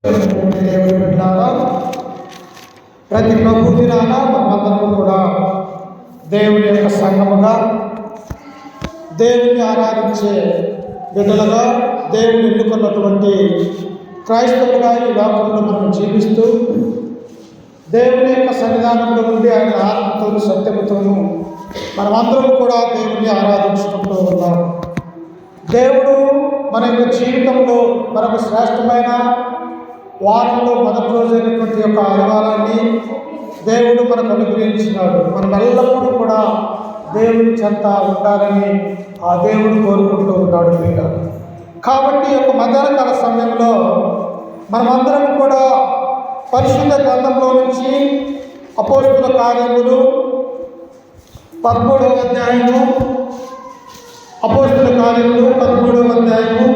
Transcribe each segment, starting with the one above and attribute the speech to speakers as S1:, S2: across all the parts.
S1: దేవుని బిడ్డలారా, ప్రతి ప్రభు దినాన మనమందరం కూడా దేవుని యొక్క సంఘముగా, దేవుని ఆరాధించే బిడ్డలుగా, దేవుని ఎన్నుకున్నటువంటి క్రైస్తవులుగా ఈ లోకంలో మనం జీవిస్తూ దేవుని యొక్క సన్నిధానంలో ఉండి ఆయన ఆత్మతోను సత్యముతోను మనమందరం కూడా దేవుని ఆరాధించుకుంటూ ఉన్నాం. దేవుడు మన యొక్క జీవితంలో మనకు శ్రేష్టమైన వారంలో మొదటి రోజైనటువంటి యొక్క ఆదివారాన్ని దేవుడు మనకు అనుగ్రహించినాడు. మనం ఎల్లప్పుడూ కూడా దేవుని చెంత ఉండాలని ఆ దేవుడు కోరుకుంటూ ఉన్నాడు మీద. కాబట్టి ఈ యొక్క మధ్యాహ్న కాల సమయంలో మనమందరం కూడా పరిశుద్ధ గ్రంథంలో నుంచి అపోస్తుల కార్యములు 13వ అధ్యాయము, అపోస్తుల కార్యములు 13వ అధ్యాయము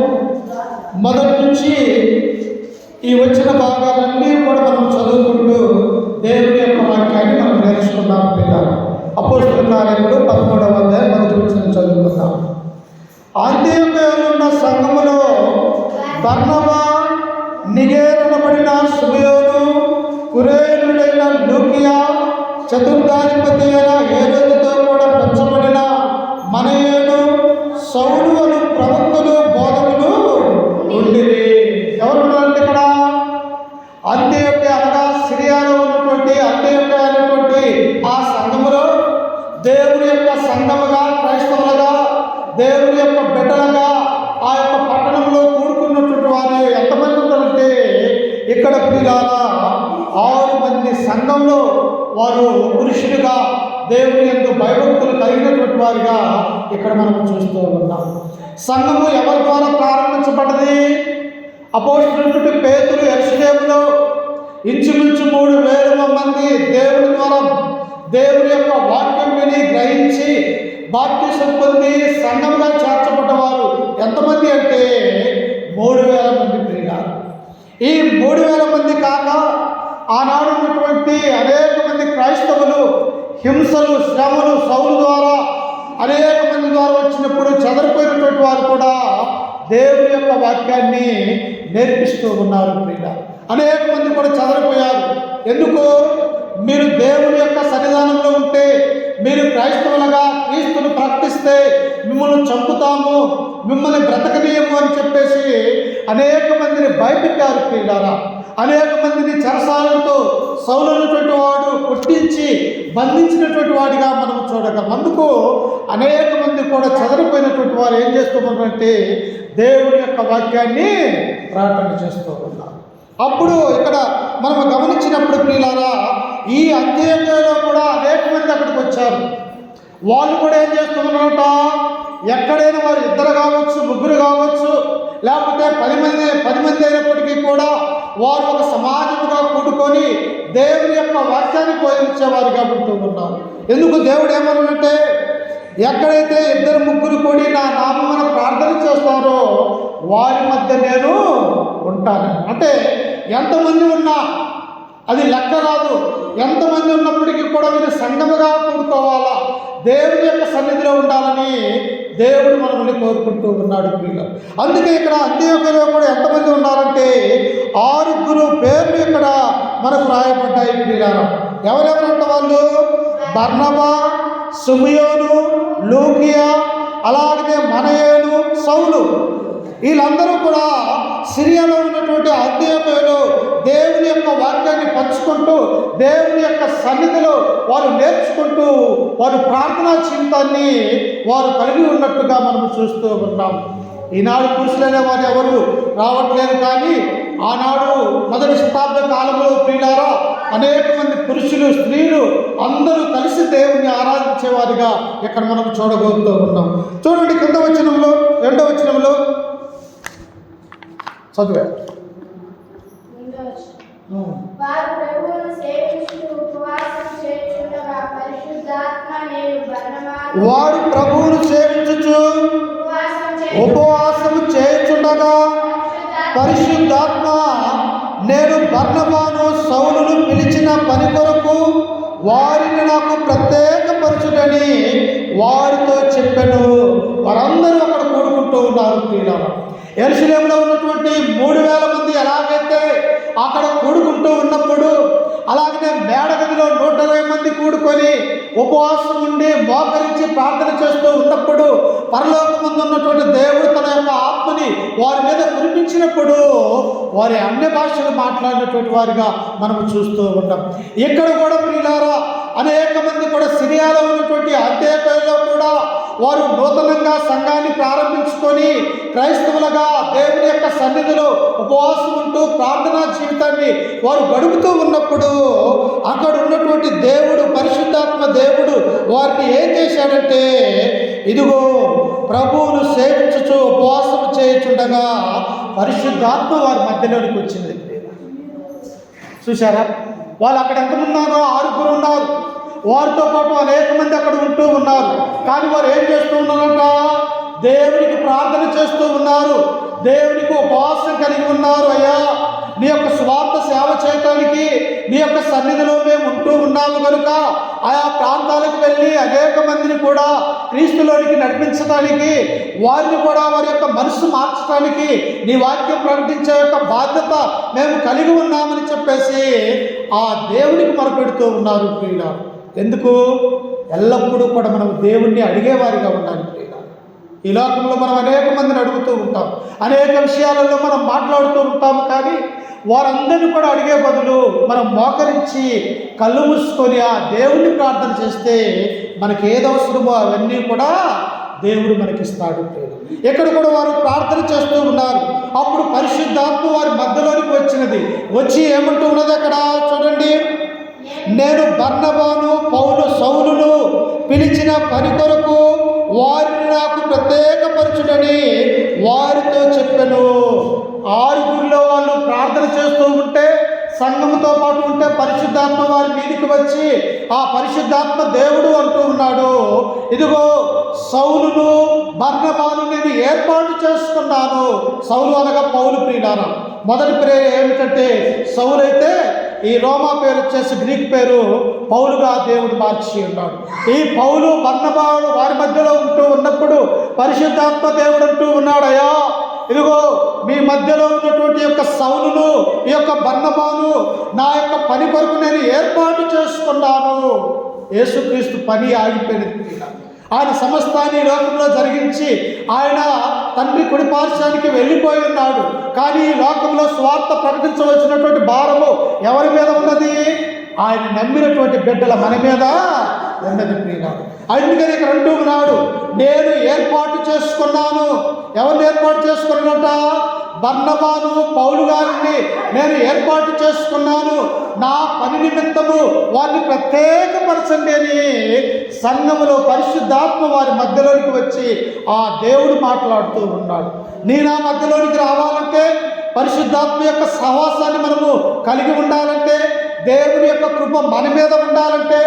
S1: మొదటి నుంచి ఈ వచ్చిన భాగాలన్నీ కూడా మనం చదువుకుంటూ దేవుని యొక్క వాక్యాన్ని మనం నేర్చుకున్నాం పిల్లలు. అపోస్తుల కార్యములు 13వ అధ్యాయం మొదటి నుంచి చదువుకుందాం. అంత్యోక్యలో ఉన్న సంఘములో బర్నబా, నిగేరనబడిన సుమయోను, కురేనుడైన లూకియా, చతుర్థాధిపతి అయిన హేరోదుతో కూడా పెంచబడిన మనయేను, సౌలు అను ప్రవక్తలు, బోధకులు ఉండిరి. ఎవరున్నారంటే ఇక్కడ అంత్యోక్య అనగా సిరియాలో ఉన్నటువంటి అంత్యోక్య అనేటువంటి ఆ సంఘములో దేవుని యొక్క సంఘముగా, క్రైస్తవులుగా, దేవుని యొక్క బిడ్డలుగా ఆ యొక్క పట్టణంలో కూడుకున్నటువంటి వారు ఎంతమంది ఉంటారంటే ఇక్కడ ప్రియులార 6 మంది సంఘంలో వారు పురుషులుగా దేవుని యందు భయభక్తులు కలిగినటువంటి వారిగా ఇక్కడ మనం చూస్తూ ఉన్నాం. సంఘము ఎవరి ద్వారా ప్రారంభించబడ్డది? అపోస్తలుడు పేతురు యెరూషలేములో ఇంచుమించు 3,000 మంది దేవుని ద్వారా దేవుని యొక్క వాక్యం విని గ్రహించి బాప్తిసం పొంది సంఘముగా చేర్చబడ్డవారు ఎంతమంది అంటే 3,000 మంది ప్రియులారు. ఈ 3,000 మంది కాక ఆనాడు ఉన్నటువంటి అనేక మంది క్రైస్తవులు హింసలు, శ్రమలు సౌలు ద్వారా అనేక మంది ద్వారా వచ్చినప్పుడు చెదరిపోయినటువంటి వారు కూడా దేవుని యొక్క వాక్యాన్ని నేర్పిస్తూ ఉన్నారు ప్రియులారు. అనేక మంది కూడా చెదరిపోయారు. ఎందుకు? మీరు దేవుని యొక్క సన్నిధానంలో ఉంటే, మీరు క్రైస్తవులుగా క్రీస్తును ప్రకటిస్తే మిమ్మల్ని చంపుతాము, మిమ్మల్ని బ్రతకనీయము అని చెప్పేసి అనేక మందిని భయపెట్టారు ప్రియులారా. అనేక మందిని చెరసాలతో సౌలైనటువంటి వాడు కొట్టించి బంధించినటువంటి వాడిగా మనం చూడగలం. అందుకు అనేక మంది కూడా చెదరిపోయినటువంటి వారు ఏం చేస్తున్నారంటే దేవుని యొక్క వాక్యాన్ని ప్రార్థన చేస్తూ ఉన్నారు. అప్పుడు ఇక్కడ మనం గమనించినప్పుడు ప్రియులారా, ఈ అంత్యోక్యలో కూడా అనేక మంది అక్కడికి వచ్చారు. వాళ్ళు కూడా ఏం చేస్తున్నారట, ఎక్కడైనా వారు 2 కావచ్చు, 3 కావచ్చు, లేకపోతే 10 మంది అయినప్పటికీ కూడా వారు ఒక సమాజముగా కూడుకొని దేవుని యొక్క వాక్యాన్ని బోధించేవారుగా ఉంటూ ఉన్నారు. ఎందుకు? దేవుడు ఏమన్నాడంటే, ఎక్కడైతే 2, 3 కూడి నా నామమున ప్రార్థన చేస్తారో వారి మధ్య నేను ఉంటాను. అంటే ఎంతమంది ఉన్నా అది లెక్క కాదు. ఎంతమంది ఉన్నప్పటికీ కూడా మీరు సంఘముగా కూడుకోవాలా, దేవుని యొక్క సన్నిధిలో ఉండాలని దేవుడు మనల్ని కోరుకుంటూ ఉన్నాడు ప్రియులు. అందుకే ఇక్కడ అంత్యోక్యలో కూడా ఎంతమంది ఉన్నారంటే 6 పేర్లు ఇక్కడ మనకు రాయబడ్డాయి ప్రియులారా. ఎవరెవరంటే వాళ్ళు బర్నబా, సుమయోను, లూకియా, అలాగనే మనయేను, సౌలు. వీళ్ళందరూ కూడా సిరియాలో ఉన్నటువంటి అంత్యోక్యలో దేవుని యొక్క వాక్యాన్ని పంచుకుంటూ దేవుని యొక్క సన్నిధిలో వారు నేర్చుకుంటూ వారు ప్రార్థనా జీవితాన్ని వారు కలిగి ఉన్నట్టుగా మనం చూస్తూ ఉన్నాం. ఈనాడు పురుషులైన వారు ఎవరు రావట్లేదు, కానీ ఆనాడు మొదటి శతాబ్ద కాలంలో ప్రియులారా అనేక మంది పురుషులు, స్త్రీలు అందరూ కలిసి దేవుని ఆరాధించేవారిగా ఇక్కడ మనం చూడగలుగుతూ ఉన్నాం. చూడండి, కింద వచనంలో 2వ వచనంలో చదివా. వారు ప్రభువును సేవించుచు ఉపవాసము చేయుచుండగా పరిశుద్ధాత్మ నేను బర్నబాను, సౌలును పిలిచిన పని కొరకు వారిని నాకు ప్రత్యేకపరచుడని వారితో చెప్పాను. వారందరూ అక్కడ కూడుకుంటూ ఉన్నారు ప్రియులారా. యెరూషలేములో ఉన్నటువంటి 3,000 మంది ఎలాగైతే అక్కడ కూడుకుంటూ ఉన్నప్పుడు, అలాగనే మేడగదిలో 120 మంది కూడుకొని ఉపవాసం ఉండి మోకరించి ప్రార్థన చేస్తూ ఉన్నప్పుడు పరలోకమందు ఉన్నటువంటి దేవుడు తన యొక్క ఆత్మని వారి మీద కురిపించినప్పుడు వారి అన్య భాషలు మాట్లాడినటువంటి వారిగా మనం చూస్తూ ఉంటాం. ఇక్కడ కూడా ప్రియులారా అనేక మంది కూడా సిరియాలో ఉన్నటువంటి అంత్యోక్యలో కూడా వారు నూతనంగా సంఘాన్ని ప్రారంభించుకొని క్రైస్తవులుగా దేవుని యొక్క సన్నిధిలో ఉపవాసం ఉంటూ ప్రార్థనా జీవితాన్ని వారు గడుపుతూ ఉన్నప్పుడు అక్కడ ఉన్నటువంటి దేవుడు, పరిశుద్ధాత్మ దేవుడు వారిని ఏం చేశాడంటే, ఇదిగో ప్రభువును సేవించుచు ఉపవాసం చేయుచుండగా పరిశుద్ధాత్మ వారి మధ్యలోనికి వచ్చింది. చూశారా? వాళ్ళు అక్కడ ఎంతమంది ఉన్నారో 6 ఉన్నారు. వారితో పాటు అనేక మంది అక్కడ ఉంటూ ఉన్నారు. కానీ వారు ఏం చేస్తూ ఉన్నారంట? దేవునికి ప్రార్థన చేస్తూ ఉన్నారు, దేవునికి ఉపవాసం కలిగి ఉన్నారు. అయ్యా, నీ యొక్క స్వార్థ సేవ చేయటానికి నీ యొక్క సన్నిధిలో మేము ఉంటూ ఉన్నాము కనుక ఆయా ప్రాంతాలకు వెళ్ళి అనేక మందిని కూడా క్రీస్తులోనికి నడిపించడానికి, వారిని కూడా వారి యొక్క మనసు మార్చడానికి నీ వాక్యం ప్రకటించే యొక్క బాధ్యత మేము కలిగి ఉన్నామని చెప్పేసి ఆ దేవునికి మొరపెడుతూ ఉన్నారు. ప్రియుల, ఎందుకు? ఎల్లప్పుడూ కూడా మనం దేవుణ్ణి అడిగేవారిగా ఉండాలి. ప్రియుల, ఈ లోకంలో మనం అనేక మందిని అడుగుతూ ఉంటాం, అనేక విషయాలలో మనం మాట్లాడుతూ ఉంటాము. కానీ వారందరినీ కూడా అడిగే బదులు మనం మోకరించి కళ్ళు మూసుకొని ఆ దేవుణ్ణి ప్రార్థన చేస్తే మనకి ఏది అవసరమో అవన్నీ కూడా దేవుడు మనకిస్తాడు. ఇక్కడ కూడా వారు ప్రార్థన చేస్తూ ఉన్నారు. అప్పుడు పరిశుద్ధాత్మ వారి మధ్యలోనికి వచ్చినది. వచ్చి ఏమంటూ ఉన్నది అక్కడ చూడండి, నేను బర్నబాను, సౌలును పిలిచిన పని కొరకు వారిని నాకు ప్రత్యేకపరచుడని వారితో చెప్పెను. 6 వాళ్ళు ప్రార్థన చేస్తూ ఉంటే, సంఘంతో పాటు ఉంటే పరిశుద్ధాత్మ వారి మీదికి వచ్చి ఆ పరిశుద్ధాత్మ దేవుడు అంటూ ఉన్నాడు, ఇదిగో సౌలును బర్నబాను నేను ఏర్పాటు చేసుకున్నాను. సౌలు అనగా పౌలు. ప్రియులారా, మొదటి పేరు ఏమిటంటే సౌలు అయితే ఈ రోమా పేరు వచ్చేసి గ్రీక్ పేరు పౌలుగా దేవుడు మార్చి ఉన్నాడు. ఈ పౌలు బర్నబాను వారి మధ్యలో ఉంటూ ఉన్నప్పుడు పరిశుద్ధాత్మ దేవుడు అంటూ ఉన్నాడు, అయ్యా ఇదిగో మీ మధ్యలో ఉన్నటువంటి యొక్క సౌలును, ఈ యొక్క బర్నబాను నా యొక్క పని కొరకు నేను ఏర్పాటు చేసుకున్నాను. యేసుక్రీస్తు పని ఆగిపోయినది. ఆయన సమస్తాన్ని లోకంలో జరిగించి ఆయన తండ్రి కుడి పార్శ్వానికి వెళ్ళిపోయి ఉన్నాడు. కానీ ఈ లోకంలో స్వార్థ ప్రకటించవలసినటువంటి భారము ఎవరి మీద ఉన్నది? ఆయన నమ్మినటువంటి బిడ్డల మన మీద ఉన్నది. ప్రియులారా, అందుకని ఇక్కడ అంటూ ఉన్నాడు, నేను ఏర్పాటు చేసుకున్నాను. ఎవరిని ఏర్పాటు చేసుకున్నాడట? బర్నబాను, పౌలు గారిని నేను ఏర్పాటు చేసుకున్నాను. నా పని నిమిత్తము వారిని ప్రత్యేకపరచండి అని సంఘములో పరిశుద్ధాత్మ వారి మధ్యలోనికి వచ్చి ఆ దేవుడు మాట్లాడుతూ ఉన్నాడు. నీ నా మధ్యలోనికి రావాలంటే, పరిశుద్ధాత్మ యొక్క సహవాసాన్ని మనము కలిగి ఉండాలంటే, దేవుని యొక్క కృప మన మీద ఉండాలంటే,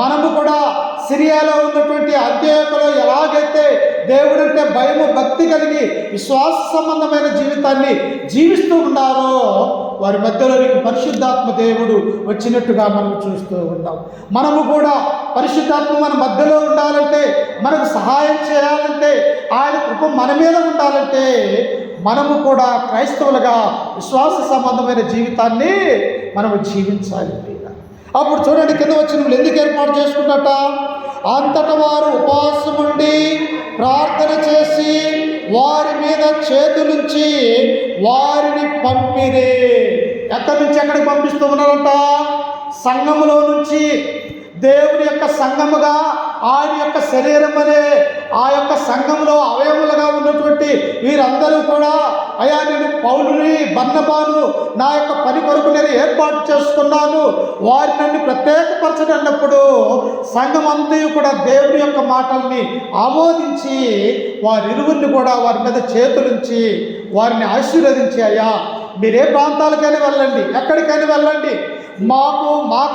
S1: మనము కూడా సిరియాలో ఉన్నటువంటి అంత్యోక్యలో ఎలాగైతే దేవుడంటే భయము, భక్తి కలిగి విశ్వాస సంబంధమైన జీవితాన్ని జీవిస్తూ ఉన్నారో వారి మధ్యలోనికి పరిశుద్ధాత్మ దేవుడు వచ్చినట్టుగా మనం చూస్తూ ఉన్నాం. మనము కూడా పరిశుద్ధాత్మ మన మధ్యలో ఉండాలంటే, మనకు సహాయం చేయాలంటే, ఆయన కృప మన మీద ఉండాలంటే మనము కూడా క్రైస్తవులుగా విశ్వాస సంబంధమైన జీవితాన్ని మనము జీవించాలి. అప్పుడు చూడండి, కింద వచ్చిన ఎందుకు ఏర్పాటు చేసుకున్నట్ట? అంతటా వారు ఉపవాసం ఉండి ప్రార్థన చేసి వారి మీద చేతులుంచి వారిని పంపిరే. ఎక్కడి నుంచి ఎక్కడికి పంపిస్తూ ఉన్నారంట? సంఘములో నుంచి. దేవుని యొక్క సంఘముగా ఆయన యొక్క శరీరం అనే ఆ యొక్క సంఘంలో అవయములుగా ఉన్నటువంటి వీరందరూ కూడా, అయ్యా నేను పౌలుని, బర్నబాను నా యొక్క పని కొరకు నేను ఏర్పాటు చేసుకున్నాను, వారిని నన్ను ప్రత్యేకపరచడం అన్నప్పుడు సంఘం అంతా కూడా దేవుని యొక్క మాటల్ని ఆమోదించి వారిరువురిని కూడా వారి మీద చేతులుంచి వారిని ఆశీర్వదించి, అయ్యా మీరే ప్రాంతాలకైనా వెళ్ళండి, ఎక్కడికైనా వెళ్ళండి, మాకు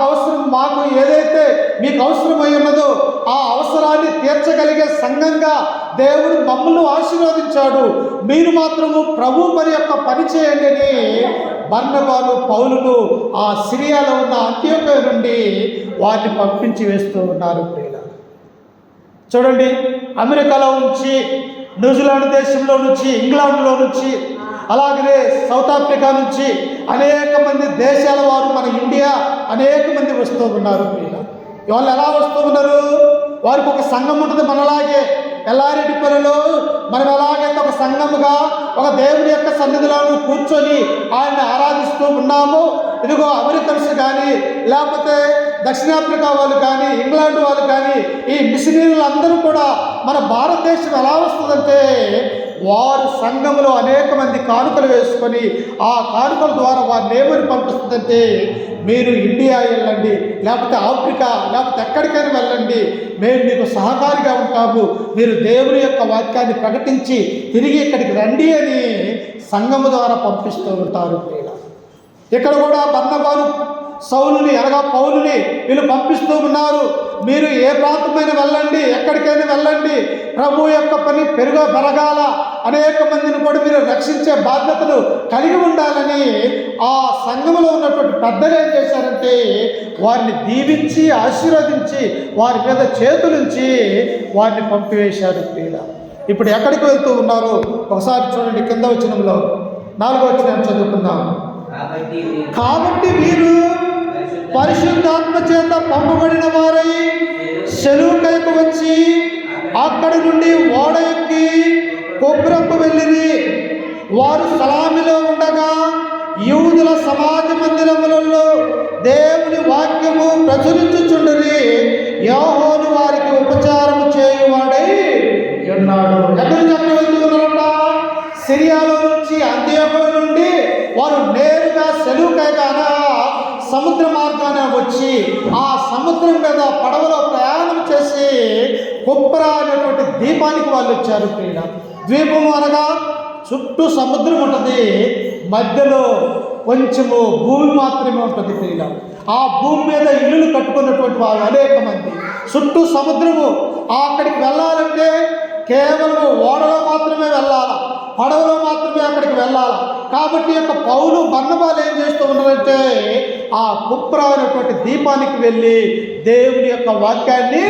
S1: అవసరం, మాకు ఏదైతే మీకు అవసరమై ఉన్నదో ఆ అవసరాన్ని తీర్చగలిగే సంఘంగా దేవుడు మమ్మల్ని ఆశీర్వదించాడు. మీరు మాత్రము ప్రభు పని యొక్క పని చేయండి అని బర్నబాను, పౌలును ఆ సిరియాలో ఉన్న అంత్యోక్య నుండి వారిని పంపించి వేస్తూ ఉన్నారు. చూడండి, అమెరికాలో నుంచి, న్యూజిలాండ్ దేశంలో నుంచి, ఇంగ్లాండ్లో నుంచి అలాగనే సౌత్ ఆఫ్రికా నుంచి అనేక మంది దేశాల వారు మన ఇండియా అనేక మంది వస్తూ ఉన్నారు. వాళ్ళు ఎలా వస్తూ ఉన్నారు? వారికి ఒక సంఘం ఉంటుంది మనలాగే. ఎల్లారెడ్డిపల్లిలో మనం ఎలాగైతే ఒక సంఘముగా ఒక దేవుని యొక్క సన్నిధిలో కూర్చొని ఆయన్ని ఆరాధిస్తూ ఉన్నాము, ఇదిగో అమెరికన్స్ కానీ లేకపోతే దక్షిణాఫ్రికా వాళ్ళు కానీ ఇంగ్లాండ్ వాళ్ళు కానీ ఈ మిషనరీలు అందరూ కూడా మన భారతదేశం ఎలా వస్తుందంటే వారు సంఘంలో అనేక మంది కానుకలు వేసుకొని ఆ కానుకల ద్వారా వారిని ఏమని పంపిస్తుందంటే మీరు ఇండియా వెళ్ళండి, లేకపోతే ఆఫ్రికా, లేకపోతే ఎక్కడికైనా వెళ్ళండి, మేము మీకు సహకారిగా ఉంటాము, మీరు దేవుని యొక్క వాక్యాన్ని ప్రకటించి తిరిగి ఇక్కడికి రండి అని సంఘము ద్వారా పంపిస్తూ ఉంటారు. ఇక్కడ కూడా బర్నబాను సౌలుని అనగా పౌలుని వీళ్ళు పంపిస్తూ ఉన్నారు. మీరు ఏ ప్రాంతమైనా వెళ్ళండి, ఎక్కడికైనా వెళ్ళండి, ప్రభు యొక్క పని పెరగాల, అనేక మందిని కూడా మీరు రక్షించే బాధ్యతలు కలిగి ఉండాలని ఆ సంఘంలో ఉన్నటువంటి పెద్దలు ఏం చేశారంటే వారిని దీవించి ఆశీర్వదించి వారి మీద చేతులుంచి వారిని పంపివేశారు. ఇప్పుడు ఎక్కడికి వెళ్తూ ఉన్నారు ఒకసారి చూడండి. కింద వచనంలో 4వ వచనం చదువుకుందాం. కాబట్టి మీరు పరిశుద్ధాత్మ చేత పంపబడిన వారై సెలూకైకు వచ్చి అక్కడి నుండి ఓడ ఎక్కి కొబ్రకు వెళ్ళిరి. వారు సలామిలో ఉండగా యూదుల సమాజ మందిరములలో దేవుని వాక్యము ప్రచురించుచుండిరి. యోహాను వారికి ఉపచారము చేయువాడై ఉన్నాడు. ఎక్కడి నుంచి వెళ్తూ ఉన్నారట? సిరియాలో నుంచి అంత్యోకయ నుండి వారు నేరుగా సెలూకైగా సముద్ర మార్గాన వచ్చి ఆ సముద్రం మీద పడవలో ప్రయాణం చేసి కుప్రా అనేటువంటి ద్వీపానికి వాళ్ళు వచ్చారు. ద్వీపము అనగా చుట్టూ సముద్రం ఉంటుంది, మధ్యలో కొంచెము భూమి మాత్రమే ఉంటుంది. ఆ భూమి మీద ఇల్లులు కట్టుకున్నటువంటి వారు అనేక మంది. చుట్టూ సముద్రము. అక్కడికి వెళ్ళాలంటే కేవలం ఓడలో మాత్రమే వెళ్ళాలి, పడవలో మాత్రమే అక్కడికి వెళ్ళాలి. కాబట్టి యొక్క పౌలు బర్నబాలు ఏం చేస్తూ ఉన్నారంటే ఆ కుప్రా అనేటువంటి దీపానికి వెళ్ళి దేవుని యొక్క వాక్యాన్ని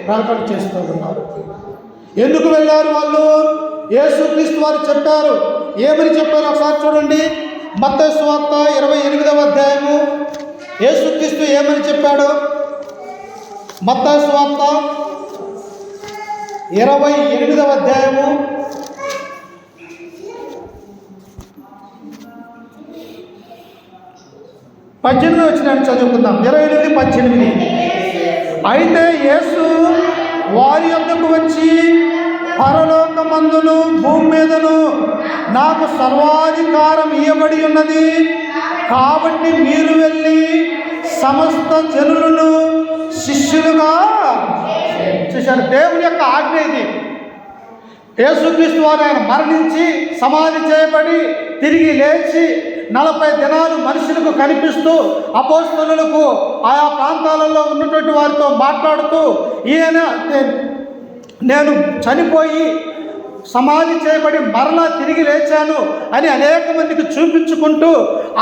S1: ప్రకటన చేస్తూ ఉన్నారు. ఎందుకు వెళ్ళారు వాళ్ళు? యేసుక్రీస్తు వారు చెప్పారు. ఏమని చెప్పారు ఒకసారి చూడండి. మత్తయి సువార్త 28వ అధ్యాయము యేసుక్రీస్తు ఏమని చెప్పాడు? మత్తయి సువార్త 28వ అధ్యాయము 18వ వచనాన్ని చదువుకుందాం. 28:18. అయితే యేసు వారి యొద్దకు వచ్చి పరలోకమందును భూమి మీదను నాకు సర్వాధికారం ఇవ్వబడి ఉన్నది, కాబట్టి మీరు వెళ్ళి సమస్త జనులను శిష్యులుగా చూశారు. దేవుని యొక్క ఆజ్ఞ ఇది. యేసుక్రీస్తు వారు ఆయన మరణించి సమాధి చేయబడి తిరిగి లేచి 40 దినాలు మనుషులకు కనిపిస్తూ అపోస్తలులకు ఆయా ప్రాంతాలలో ఉన్నటువంటి వారితో మాట్లాడుతూ ఈయన నేను చనిపోయి సమాధి చేయబడి మరలా తిరిగి లేచాను అని అనేక మందికి చూపించుకుంటూ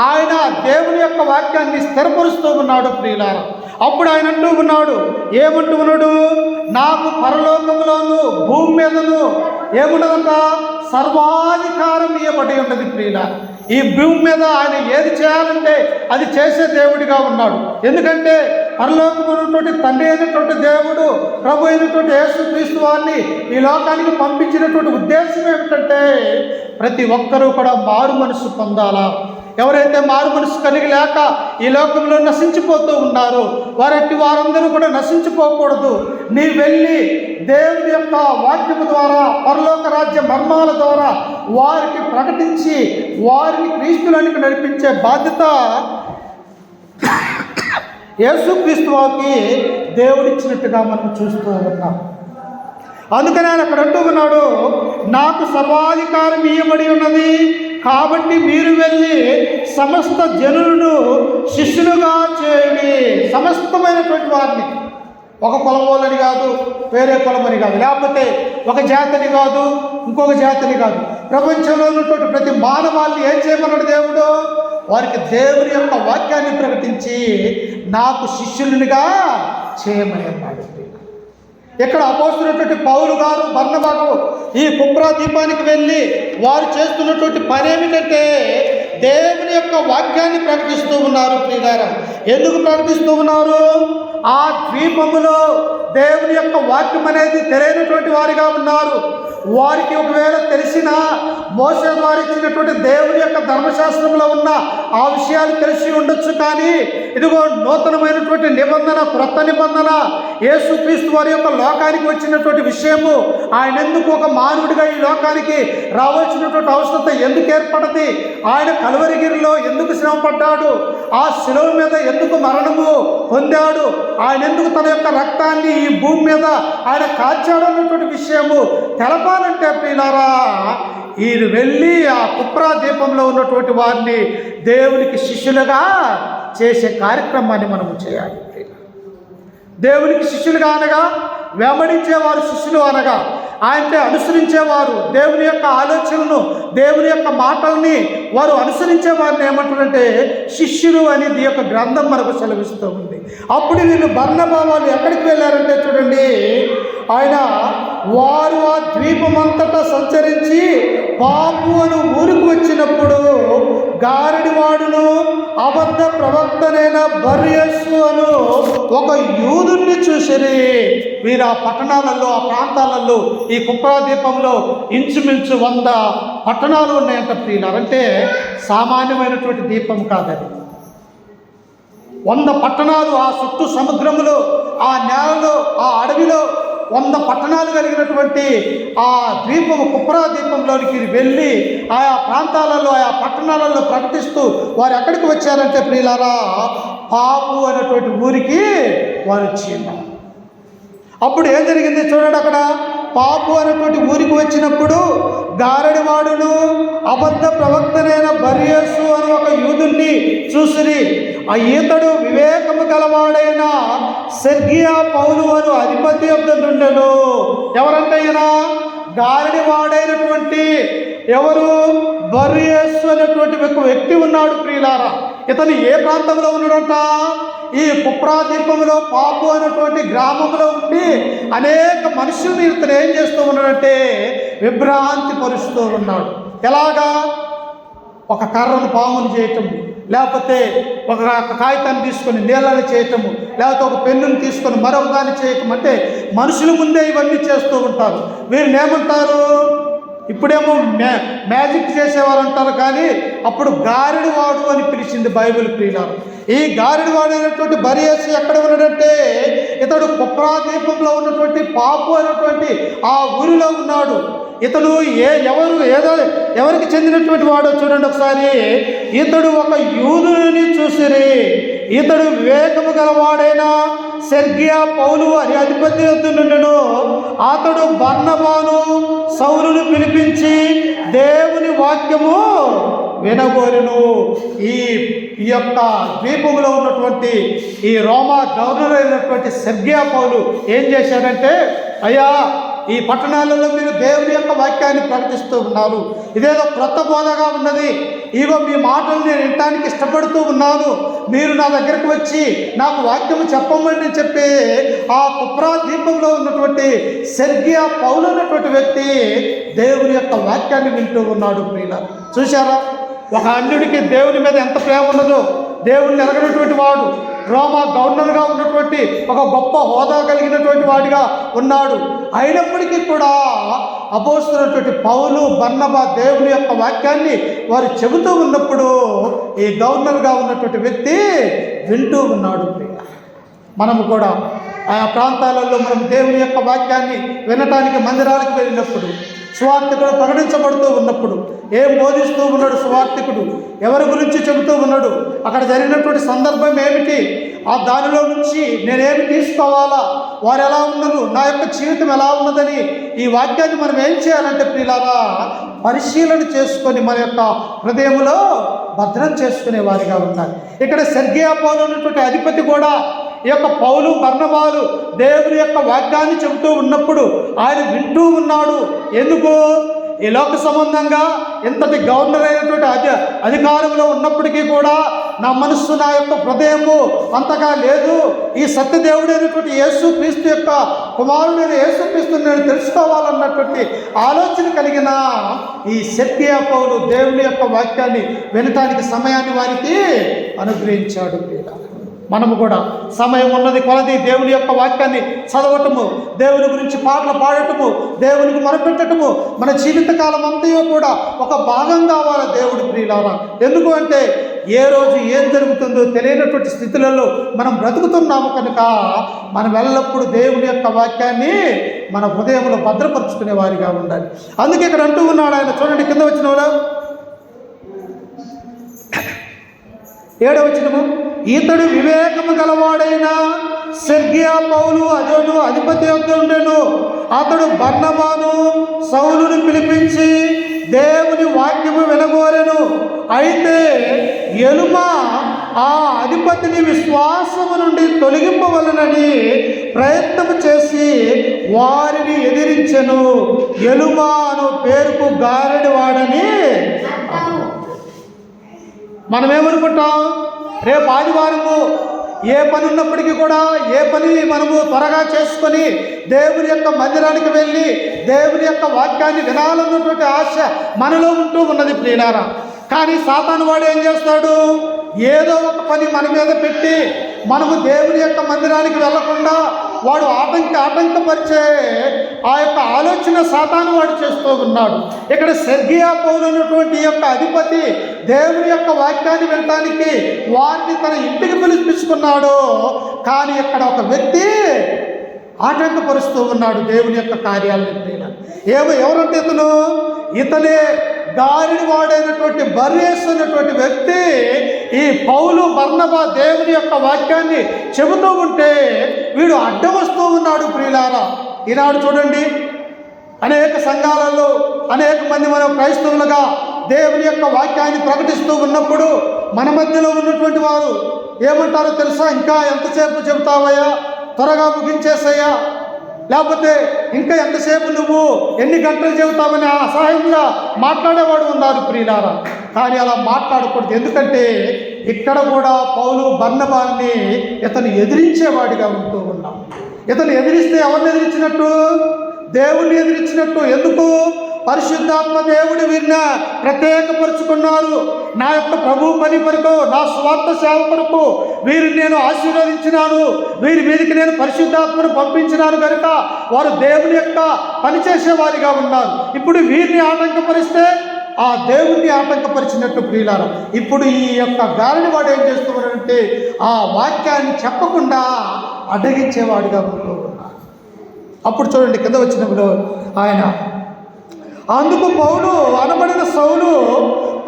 S1: ఆయన దేవుని యొక్క వాక్యాన్ని స్థిరపరుస్తూ ఉన్నాడు. ప్రియులారా, అప్పుడు ఆయన అంటూ ఉన్నాడు, ఏమంటూ ఉన్నాడు? నాకు పరలోకంలోను భూమి మీదను ఏమున్నదంట? సర్వాధికారం ఇవ్వబడి ఉన్నది. ప్రియులారా, ఈ భూమి మీద ఆయన ఏది చేయాలంటే అది చేసే దేవుడిగా ఉన్నాడు. ఎందుకంటే పరలోకమైనటువంటి తండ్రి అయినటువంటి దేవుడు ప్రభు అయినటువంటి యేసుక్రీస్తు వారిని ఈ లోకానికి పంపించినటువంటి ఉద్దేశం ఏమిటంటే ప్రతి ఒక్కరూ కూడా మారు మనసు పొందాలా. ఎవరైతే మారు మనసు కలిగి లేక ఈ లోకంలో నశించిపోతూ ఉన్నారో వారందరూ కూడా నశించిపోకూడదు. నీ వెళ్ళి దేవుని యొక్క వాక్యము ద్వారా పరలోక రాజ్య మర్మాల ద్వారా వారికి ప్రకటించి వారిని క్రీస్తులోనికి నడిపించే బాధ్యత యేసుక్రీస్తు వారికి దేవుడిచ్చినట్టుగా మనం చూస్తూ ఉన్నాం. అందుకని ఆయన అక్కడ అంటూ ఉన్నాడు, నాకు సర్వాధికారం ఇవ్వబడి ఉన్నది, కాబట్టి మీరు వెళ్ళి సమస్త జనులను శిష్యులుగా చేయండి. సమస్తమైనటువంటి వారిని, ఒక కులం వాళ్ళని కాదు, వేరే కులమని కాదు, లేకపోతే ఒక జాతిని కాదు, ఇంకొక జాతిని కాదు, ప్రపంచంలో ఉన్నటువంటి ప్రతి మానవాళ్ళని ఏం చేయమన్నాడు దేవుడు? వారికి దేవుని యొక్క వాక్యాన్ని ప్రకటించి నాకు శిష్యులునిగా చేయమని అన్నాడు. ఇక్కడ అపోస్తులైనటువంటి పౌలు గారు బర్నబాకు ఈ కుప్రా ద్వీపానికి వెళ్ళి వారు చేస్తున్నటువంటి పని ఏమిటంటే దేవుని యొక్క వాక్యాన్ని ప్రకటిస్తూ ఉన్నారు ప్రియులారా. ఎందుకు ప్రకటిస్తూ ఉన్నారు? ఆ ద్వీపములో దేవుని యొక్క వాక్యం అనేది తెలియనటువంటి వారిగా ఉన్నారు. వారికి ఒకవేళ తెలిసిన మోసే ద్వారా ఇచ్చినటువంటి దేవుని యొక్క ధర్మశాస్త్రంలో ఉన్న ఆ విషయాలు తెలిసి ఉండొచ్చు, కానీ ఇదిగో నూతనమైనటువంటి నిబంధన, క్రొత్త నిబంధన, యేసుక్రీస్తు వారి యొక్క లోకానికి వచ్చినటువంటి విషయము, ఆయన ఎందుకు ఒక మానవుడిగా ఈ లోకానికి రావాల్సినటువంటి అవసరత ఎందుకు ఏర్పడది, ఆయన కలువరిగిరిలో ఎందుకు శ్రమ పడ్డాడు, ఆ శిలువ మీద ఎందుకు మరణము పొందాడు, ఆయన ఎందుకు తన యొక్క రక్తాన్ని ఈ భూమి మీద ఆయన కార్చాడు అన్నటువంటి విషయము తెలపాలంటే ప్రియులారా, ఈయన వెళ్ళి ఆ కుప్రా ద్వీపంలో ఉన్నటువంటి వారిని దేవునికి శిష్యులుగా చేసే కార్యక్రమాన్ని మనము చేయాలి. దేవునికి శిష్యులుగా అనగా వెంబడించేవారు శిష్యులు అనగా ఆయనతో అనుసరించేవారు, దేవుని యొక్క ఆలోచనలను, దేవుని యొక్క మాటల్ని వారు అనుసరించే వారిని ఏమంటారంటే శిష్యులు అనేది యొక్క గ్రంథం మనకు సెలవిస్తూ ఉంది. అప్పుడు వీళ్ళు బర్నబా వాళ్ళు ఎక్కడికి వెళ్ళారంటే చూడండి, వారు ఆ ద్వీపమంతటా సంచరించి పాపు అను ఊరికి వచ్చినప్పుడు గారడివాడును అబద్ధ ప్రవక్తనైన బర్యస్సు అను ఒక యూదుని చూసిరి. వీరు ఆ పట్టణాలలో, ఆ ప్రాంతాలలో, ఈ కుప్రా ద్వీపంలో ఇంచుమించు 100 పట్టణాలు ఉన్నాయంట ప్రియులారా. అంటే సామాన్యమైనటువంటి ద్వీపం కాదది. 100 పట్టణాలు ఆ చుట్టూ సముద్రములో, ఆ నేలలో, ఆ అడవిలో 100 పట్టణాలు కలిగినటువంటి ఆ ద్వీపము, కుప్రా ద్వీపంలోనికి వెళ్ళి ఆయా ప్రాంతాలలో, ఆయా పట్టణాలలో ప్రకటిస్తూ వారు ఎక్కడికి వచ్చారంటే ప్రియులారా, పాపు అనేటువంటి ఊరికి వారు వచ్చారు. అప్పుడు ఏం జరిగింది చూడండి, అక్కడ పాపు అనేటువంటి ఊరికి వచ్చినప్పుడు గారడివాడును అబద్ధ ప్రవక్తనైన బర్యస్సు అని ఒక యూదుని చూసిరి. ఆ ఈతడు వివేకము గలవాడైన సెర్గియా పౌలు అను అధిపతి యొద్ద నుండెను. ఎవరంటే ఈయన గారడివాడైనటువంటి ఎవరు బర్యస్సు అనేటువంటి ఒక వ్యక్తి ఉన్నాడు ప్రియులారా. ఇతను ఏ ప్రాంతంలో ఉన్నాడంట? ఈ కుప్రా ద్వీపంలో పాపు అనేటువంటి గ్రామంలో ఉండి అనేక మనుషుల్ని ఇతను ఏం చేస్తూ ఉన్నాడంటే విభ్రాంతి పరుస్తూ ఉన్నాడు. ఎలాగా? ఒక కర్రను పాముని చేయటము, లేకపోతే ఒక కాగితాన్ని తీసుకొని నీళ్ళని చేయటము, లేకపోతే ఒక పెన్నుని తీసుకొని మరొక దాన్ని చేయటం. అంటే మనుషుల ముందే ఇవన్నీ చేస్తూ ఉంటారు. వీరిని ఏమంటారు? ఇప్పుడేమో మ్యాజిక్ చేసేవారు అంటారు, కానీ అప్పుడు గారిడివాడు అని పిలిచింది బైబిల్ ప్రియులారు. ఈ గారిడివాడు అయినటువంటి బర్యస్సు ఎక్కడ ఉన్నాడంటే ఇతడు కుప్రా ద్వీపంలో ఉన్నటువంటి పాపు అనేటువంటి ఆ ఊరిలో ఉన్నాడు. ఇతడు ఎవరికి చెందినటువంటి వాడో చూడండి ఒకసారి. ఇతడు ఒక యూదుని చూసిరి. ఇతడు వివేకము గలవాడైన సెర్గియా పౌలు అని అధిపతి యొద్ద నుండెను. అతడు బర్నబాను సౌలును పిలిపించి దేవుని వాక్యము వినగోరెను. ఈ యొక్క ద్వీపంలో ఉన్నటువంటి ఈ రోమా గవర్నర్ అయినటువంటి సెర్గియా పౌలు ఏం చేశాడంటే, అయ్యా, ఈ పట్టణాలలో మీరు దేవుని యొక్క వాక్యాన్ని ప్రకటిస్తూ ఉన్నారు, ఇదేదో క్రొత్త బోధగా ఉన్నది, ఇగో మీ మాటలు నేను వినటానికి ఇష్టపడుతూ ఉన్నాను, మీరు నా దగ్గరకు వచ్చి నాకు వాక్యము చెప్పమని చెప్పి ఆ కుప్రా ద్వీపంలో ఉన్నటువంటి సెర్గియా పౌలు అన్నటువంటి వ్యక్తి దేవుని యొక్క వాక్యాన్ని వింటూ ఉన్నాడు. ప్రియులారా, చూశారా? ఒక అన్యుడికి దేవుని మీద ఎంత ప్రేమ ఉన్నదో, దేవుణ్ణి ఎరగనటువంటి వాడు రోమా గవర్నర్గా ఉన్నటువంటి ఒక గొప్ప హోదా కలిగినటువంటి వాడిగా ఉన్నాడు. అయినప్పటికీ కూడా అపోస్తలుడైనటువంటి పౌలు, బర్నబా దేవుని యొక్క వాక్యాన్ని వారు చెబుతూ ఉన్నప్పుడు ఈ గవర్నర్గా ఉన్నటువంటి వ్యక్తి వింటూ ఉన్నాడు. మనము కూడా ఆయా ప్రాంతాలలో మనం దేవుని యొక్క వాక్యాన్ని వినటానికి మందిరాలకు వెళ్ళినప్పుడు, సువార్తికుడు ప్రకటించబడుతూ ఉన్నప్పుడు ఏం బోధిస్తూ ఉన్నాడు సువార్తికుడు, ఎవరి గురించి చెబుతూ ఉన్నాడు, అక్కడ జరిగినటువంటి సందర్భం ఏమిటి, ఆ దానిలో నుంచి నేనేమి తీసుకోవాలా, వారు ఎలా ఉన్నారు, నా యొక్క జీవితం ఎలా ఉన్నదని ఈ వాక్యాన్ని మనం ఏం చేయాలంటే ప్రియులారా, పరిశీలన చేసుకొని మన యొక్క హృదయంలో భద్రం చేసుకునే వారిగా ఉండాలి. ఇక్కడ సెర్గియా పౌలు ఉన్నటువంటి అధిపతి కూడా ఈ యొక్క పౌలు, బర్నబాలు దేవుని యొక్క వాక్యాన్ని చెబుతూ ఉన్నప్పుడు ఆయన వింటూ ఉన్నాడు. ఎందుకు? ఈ లోక సంబంధంగా ఎంతటి గవర్నర్ అయినటువంటి అధికారంలో ఉన్నప్పటికీ కూడా నా మనస్సు, నా యొక్క హృదయము అంతగా లేదు, ఈ సత్యదేవుడైనటువంటి యేసు క్రీస్తు యొక్క కుమారుడైన యేసుక్రీస్తుని నేను తెలుసుకోవాలన్నటువంటి ఆలోచన కలిగిన ఈ సెర్గియా పౌలు దేవుని యొక్క వాక్యాన్ని వినటానికి సమయాన్ని వారికి అనుగ్రహించాడు. మనము కూడా సమయం ఉన్నది కొలది దేవుని యొక్క వాక్యాన్ని చదవటము, దేవుని గురించి పాటలు పాడటము, దేవునికి మొరపెట్టటము మన జీవితకాలం అంతయో కూడా ఒక భాగం కావాలి దేవుడి ప్రియులారా. ఎందుకు అంటే ఏ రోజు ఏం జరుగుతుందో తెలియనటువంటి స్థితులలో మనం బ్రతుకుతున్నాము కనుక మనం ఎల్లప్పుడూ దేవుని యొక్క వాక్యాన్ని మన హృదయంలో భద్రపరుచుకునే వారిగా ఉండాలి. అందుకే ఇక్కడ అంటూ ఉన్నాడు ఆయన, చూడండి కింద వచ్చిన వాళ్ళు 7వ వచనము, ఇతడు వివేకము గలవాడైన సెర్గియా పౌలు అజోను అధిపతి యొద్ద ఉండెను. అతడు బర్నబాను సౌలును పిలిపించి దేవుని వాక్యము వినగోరెను. అయితే ఎలుమా ఆ అధిపతిని విశ్వాసము నుండి తొలగింపవలనని ప్రయత్నము చేసి వారిని ఎదిరించెను. ఎలుమా అను పేరుకు గారెడి వాడని. మనం ఏమనుకుంటాం, రేపు ఆదివారము ఏ పని ఉన్నప్పటికీ కూడా ఏ పని మనము త్వరగా చేసుకొని దేవుని యొక్క మందిరానికి వెళ్ళి దేవుని యొక్క వాక్యాన్ని వినాలన్నటువంటి ఆశ మనలో ఉంటూ ఉన్నది ప్రియులారా. కానీ సాతాను వాడు ఏం చేస్తాడు, ఏదో ఒక పని మన మీద పెట్టి మనము దేవుని యొక్క మందిరానికి వెళ్లకుండా వాడు ఆటంకపరిచే ఆ యొక్క ఆలోచన సాతాను వాడు చేస్తూ ఉన్నాడు. ఇక్కడ సెర్గియా పౌలు అన్నటువంటి యొక్క అధిపతి దేవుని యొక్క వాక్యాన్ని వినటానికి వారిని తన ఇంటికి పిలిపించుకున్నాడు. కానీ ఇక్కడ ఒక వ్యక్తి ఆటంకపరుస్తూ ఉన్నాడు దేవుని యొక్క కార్యాలను. ఎవరంటే ఇతనే గారిని వాడైనటువంటి బర్యేసు అనేటువంటి వ్యక్తి ఈ పౌలు బర్నబా దేవుని యొక్క వాక్యాన్ని చెబుతూ ఉంటే వీడు అడ్డం వస్తూ ఉన్నాడు ప్రియులారా. ఈనాడు చూడండి, అనేక సంఘాలలో అనేక మంది మనం క్రైస్తవులుగా దేవుని యొక్క వాక్యాన్ని ప్రకటిస్తూ ఉన్నప్పుడు మన మధ్యలో ఉన్నటువంటి వారు ఏమంటారో తెలుసా, ఇంకా ఎంతసేపు చెబుతావయ్యా, త్వరగా ముగించేసయ్యా, లేకపోతే ఇంకా ఎంతసేపు నువ్వు ఎన్ని గంటలు చెబుతావని అసహాయంగా మాట్లాడేవాడు ఉన్నారు ప్రియులారా. కానీ అలా మాట్లాడకూడదు. ఎందుకంటే ఇక్కడ కూడా పౌలు బర్నబాని ఇతను ఎదిరించేవాడిగా ఉంటూ ఉన్నాం. ఇతను ఎదిరిస్తే ఎవరిని ఎదిరించినట్టు? దేవుణ్ణి ఎదిరించినట్టు. ఎందుకు? పరిశుద్ధాత్మ దేవుడు వీరిని ప్రత్యేకపరుచుకున్నారు. నా యొక్క ప్రభు పని కొరకు, నా స్వార్థ సేవ కొరకు వీరిని నేను ఆశీర్వదించినాను, వీరి మీదకి నేను పరిశుద్ధాత్మను పంపించినాను కనుక వారు దేవుని యొక్క పనిచేసేవారిగా ఉన్నారు. ఇప్పుడు వీరిని ఆటంకపరిస్తే ఆ దేవుణ్ణి ఆటంకపరిచినట్టు ప్రియులారా. ఇప్పుడు ఈ యొక్క గాలిని వాడు ఏం చేస్తున్నాడంటే ఆ వాక్యాన్ని చెప్పకుండా అడ్డగించేవాడిగా ఉంటూ ఉన్నాడు. అప్పుడు చూడండి కింద వచ్చినప్పుడు ఆయన, అందుకు పౌలు అనబడిన సౌలు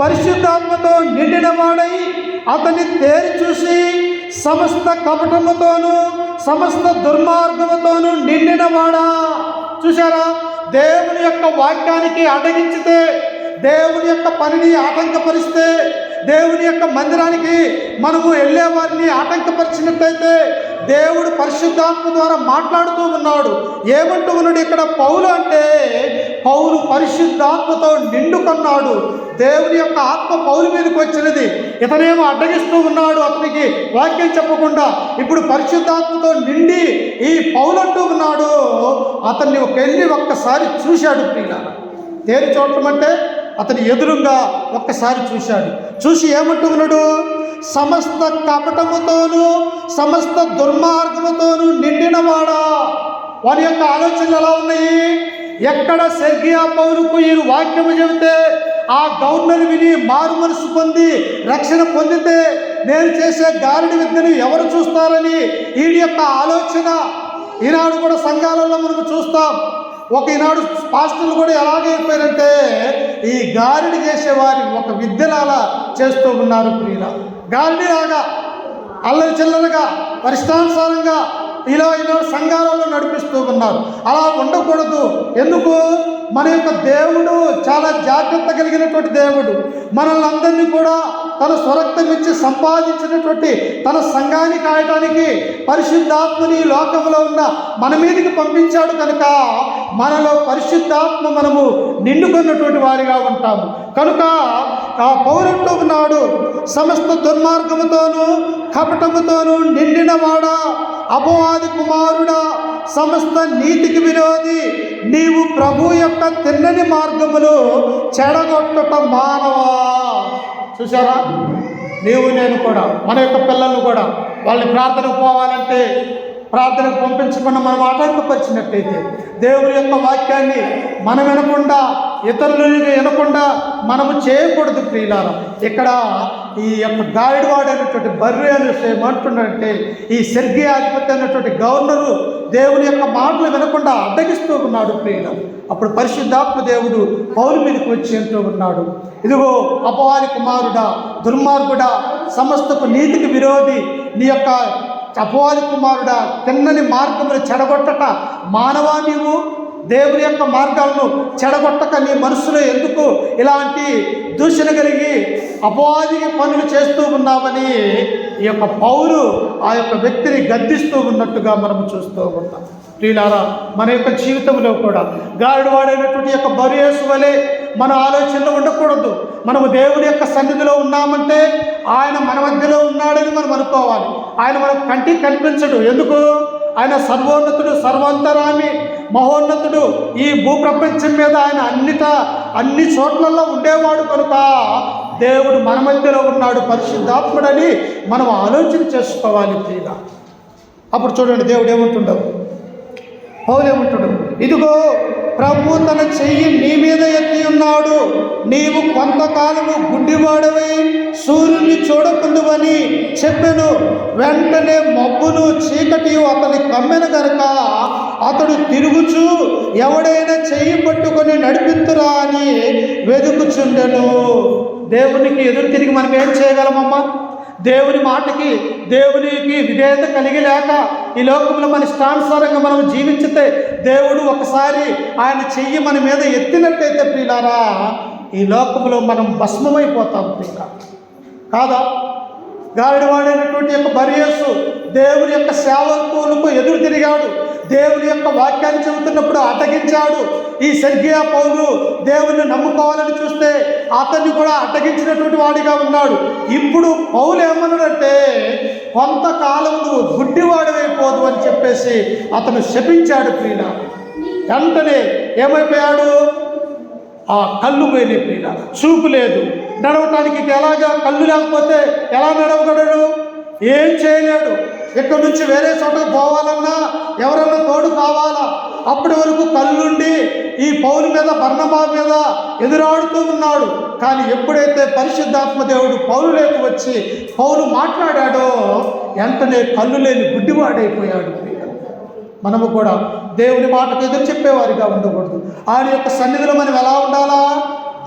S1: పరిశుద్ధాత్మతో నిండిన వాడై అతన్ని తేరి చూసి సమస్త కపటముతోనూ సమస్త దుర్మార్గముతోనూ నిండిన వాడా. చూశారా, దేవుని యొక్క వాక్యానికి అడ్డగించితే, దేవుని యొక్క పనిని ఆటంకపరిస్తే, దేవుని యొక్క మందిరానికి మనము వెళ్ళే వారిని ఆటంకపరిచినట్టయితే దేవుడు పరిశుద్ధాత్మ ద్వారా మాట్లాడుతూ ఉన్నాడు. ఏమంటూ ఉన్నాడు ఇక్కడ పౌలు అంటే, పౌలు పరిశుద్ధాత్మతో నిండుకున్నాడు. దేవుని యొక్క ఆత్మ పౌలు మీదకి వచ్చినది. ఇతనేమో అడ్డగిస్తూ ఉన్నాడు, అతనికి వాక్యం చెప్పకుండా. ఇప్పుడు పరిశుద్ధాత్మతో నిండి ఈ పౌలు అంటూ ఉన్నాడు. అతన్ని వెళ్ళి ఒక్కసారి చూశాడు ప్రియులారా. తేరి చూడటం అంటే అతని ఎదురుగా ఒక్కసారి చూశాడు. చూసి ఏమంటూ ఉన్నాడు, సమస్త కపటముతోనూ సమస్త దుర్మార్గముతోనూ నిండినవాడా. వారి యొక్క ఆలోచనలు ఎలా ఉన్నాయి? ఎక్కడ సెర్గియా పౌలుకు ఈ వాక్యము చెబితే ఆ గవర్నర్ విని మారు మనసు పొంది రక్షణ పొందితే నేను చేసే గాలిడి విద్యను ఎవరు చూస్తారని వీడి యొక్క ఆలోచన. ఈనాడు కూడా సంఘాలలో మనం చూస్తాం. ఈనాడు పాస్టర్లు కూడా ఎలాగైపోయారంటే ఈ గాలిడి చేసేవారి ఒక విద్యలాగా చేస్తూ ఉన్నారు ప్రియుల. గాలిడిలాగా అల్లరి చిల్లరగా పరిష్టానుసారంగా ఇలా సంఘాలలో నడిపిస్తూ ఉన్నారు. అలా ఉండకూడదు. ఎందుకు? మన యొక్క దేవుడు చాలా జాగ్రత్త కలిగినటువంటి దేవుడు. మనల్ని అందరినీ కూడా తన స్వరక్తం ఇచ్చి సంపాదించినటువంటి తన సంఘాన్ని కాయటానికి పరిశుద్ధాత్మని లోకంలో ఉన్న మన మీదకి పంపించాడు కనుక మనలో పరిశుద్ధాత్మ మనము నిండుకున్నటువంటి వారిగా ఉంటాము. కనుక ఆ పౌరుడు ఉన్నాడు, సమస్త దుర్మార్గముతోనూ కపటముతోనూ నిండినవాడా. అపవాది కుమారుడా, సమస్త నీతికి విరోధి, నీవు ప్రభు యొక్క తిన్నని మార్గములు చెడగొట్టుట మానవా. చూసారా, నీవు నేను కూడా మన యొక్క పిల్లలను కూడా వాళ్ళని ప్రార్థనకు పోవాలంటే ప్రార్థనకు పంపించకుండా మనం ఆటంకపరిచినట్టయితే దేవుని యొక్క వాక్యాన్ని మనం వినకుండా, ఇతరులను వినకుండా మనము చేయకూడదు ప్రియులారా. ఇక్కడ ఈ యొక్క గాడివాడైనటువంటి బర్రె అనే ఏమంటున్నాడంటే, ఈ సెర్గియా అధిపతి అయినటువంటి గవర్నరు దేవుని యొక్క మాటలు వినకుండా అడ్డగిస్తూ ఉన్నాడు ప్రియులారా. అప్పుడు పరిశుద్ధాత్మ దేవుడు పౌలు మీదకి వచ్చి అంటూ ఉన్నాడు, ఇదిగో అపవాది కుమారుడా, దుర్మార్గుడా, సమస్తపు నీతికి విరోధి, నీ యొక్క అపవాది కుమారుడా, తిన్నని మార్గములు చెడగొట్టక మానవా, నీవు దేవుని యొక్క మార్గాలను చెడగొట్టక నీ మనసులో ఎందుకు ఇలాంటి దూషణ కలిగి అపవాది పనులు చేస్తూ ఉన్నామని ఈ యొక్క పౌలు ఆ యొక్క వ్యక్తిని గద్దిస్తూ ఉన్నట్టుగా మనం చూస్తూ ఉంటాం. ప్రియులారా, మన యొక్క జీవితంలో కూడా గాడివాడైనటువంటి యొక్క బర్యేసు వలె మన ఆలోచనలో ఉండకూడదు. మనము దేవుని యొక్క సన్నిధిలో ఉన్నామంటే ఆయన మన మధ్యలో ఉన్నాడని మనం అనుకోవాలి. ఆయన మనకు కంటికి కనిపించడు. ఎందుకు? ఆయన సర్వోన్నతుడు, సర్వాంతరామి, మహోన్నతుడు. ఈ భూప్రపంచం మీద ఆయన అన్ని చోట్లలో ఉండేవాడు కనుక దేవుడు మన మధ్యలో ఉన్నాడు, పరిశుద్ధాత్ముడని మనం ఆలోచన చేసుకోవాలి ప్రియులా. అప్పుడు చూడండి దేవుడు ఏమంటుండవు, పౌలు ఏమంటాడు, ఇదిగో ప్రభు తన చెయ్యి నీ మీద ఎత్తి ఉన్నాడు, నీవు కొంతకాలము గుడ్డివాడవై సూర్యుని చూడకుందువని చెప్పెను. వెంటనే మబ్బును చీకటి అతని కమ్మెన గనుక అతడు తిరుగుచు ఎవడైనా చెయ్యి పట్టుకొని నడిపిస్తురా అని వెతుకుచుండెను. దేవునికి ఎదురు తిరిగి మనం ఏం చేయగలమమ్మా? దేవుని మాటకి, దేవునికి విధేయత కలిగి లేక ఈ లోకంలో మన ఇష్టానుసారంగా మనం జీవించితే దేవుడు ఒకసారి ఆయన చెయ్యి మన మీద ఎత్తినట్టయితే ప్రియులారా, ఈ లోకంలో మనం భస్మమైపోతాం ప్రియులా. కాదా? గాడివాడైనటువంటి యొక్క బర్యేసు దేవుని యొక్క సేవకులకు ఎదురు తిరిగాడు, దేవుని యొక్క వాక్యాన్ని చెబుతున్నప్పుడు అడ్డగించాడు. ఈ సెర్గియా పౌలు దేవుని నమ్ముకోవాలని చూస్తే అతన్ని కూడా అడ్డగించినటువంటి వాడిగా ఉన్నాడు. ఇప్పుడు పౌలు ఏమన్నాడంటే, కొంతకాలం నువ్వు గుడ్డివాడివైపోదు అని చెప్పేసి అతను శపించాడు ప్రియుల. వెంటనే ఏమైపోయాడు? ఆ కళ్ళు పోయినాయి ప్రియుల, చూపు లేదు. నడవటానికి ఎలాగా? కళ్ళు లేకపోతే ఎలా నడవగలడు? ఏం చేయలేడు. ఇక్కడ నుంచి వేరే చోటకు పోవాలన్నా ఎవరన్నా తోడు కావాలా. అప్పటి వరకు కళ్ళుండి ఈ పౌలు మీద, బర్నబా మీద ఎదురాడుతూ ఉన్నాడు. కానీ ఎప్పుడైతే పరిశుద్ధాత్మ దేవుడు పౌలులోకి వచ్చి పౌలు మాట్లాడాడో వెంటనే కళ్ళు లేని గుడ్డివాడైపోయాడు. మనము కూడా దేవుని మాటకు ఎదురు చెప్పేవారిగా ఉండకూడదు. ఆయన యొక్క సన్నిధిలో మనం ఎలా ఉండాలా?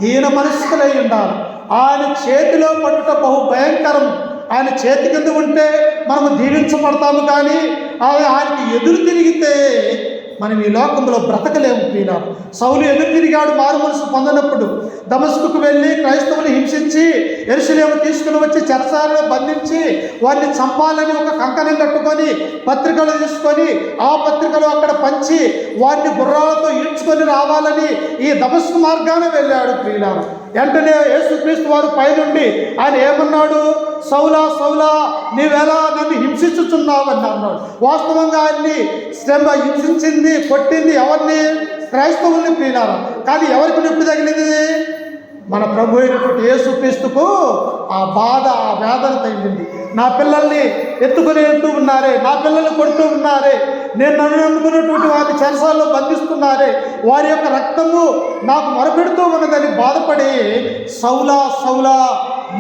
S1: దీన మనస్కులై ఉండాలి. ఆయన చేతిలో పట్టుట బహు భయంకరం. ఆయన చేతి కింద ఉంటే మనము దీవించబడతాము, కానీ ఆయనకి ఎదురు తిరిగితే మనం ఈ లోకంలో బ్రతకలేము ప్రియులా. సౌలు ఎదురు తిరిగాడు మారు మనసు పొందనప్పుడు. దమస్కుకు వెళ్ళి క్రైస్తవులు హింసించి యెరూషలేము తీసుకుని వచ్చి చెరసాలలో బంధించి వారిని చంపాలని ఒక కంకణం కట్టుకొని పత్రికలు తీసుకొని ఆ పత్రికలు అక్కడ పంచి వారిని గుర్రాలతో ఈడ్చుకొని రావాలని ఈ దమస్కు మార్గాన వెళ్ళాడు ప్రియులా. వెంటనే యేసుక్రీస్తు వారు పైనుండి ఆయన ఏమన్నాడు? సౌలా సౌలా, నీవెలా నన్ను హింసించుచున్నావని అన్నాడు. వాస్తవంగా ఆయన్ని హింసించింది, కొట్టింది ఎవరిని? క్రైస్తవుల్ని ప్రియులారా. కానీ ఎవరికి నొప్పి తగిలింది? మన ప్రభు అయినటువంటి యేసుక్రీస్తుకు ఆ బాధ, ఆ వేదన తగిలింది. నా పిల్లల్ని ఎత్తుకుని వెళ్తూ ఉన్నారే, నా పిల్లల్ని కొడుతూ ఉన్నారే, నేను నన్ను నమ్ముకున్నటువంటి వారిని చెరసాల్లో బంధిస్తున్నారే, వారి యొక్క రక్తము నాకు మొరపెడుతూ ఉన్నదని బాధపడి సౌలా సౌలా,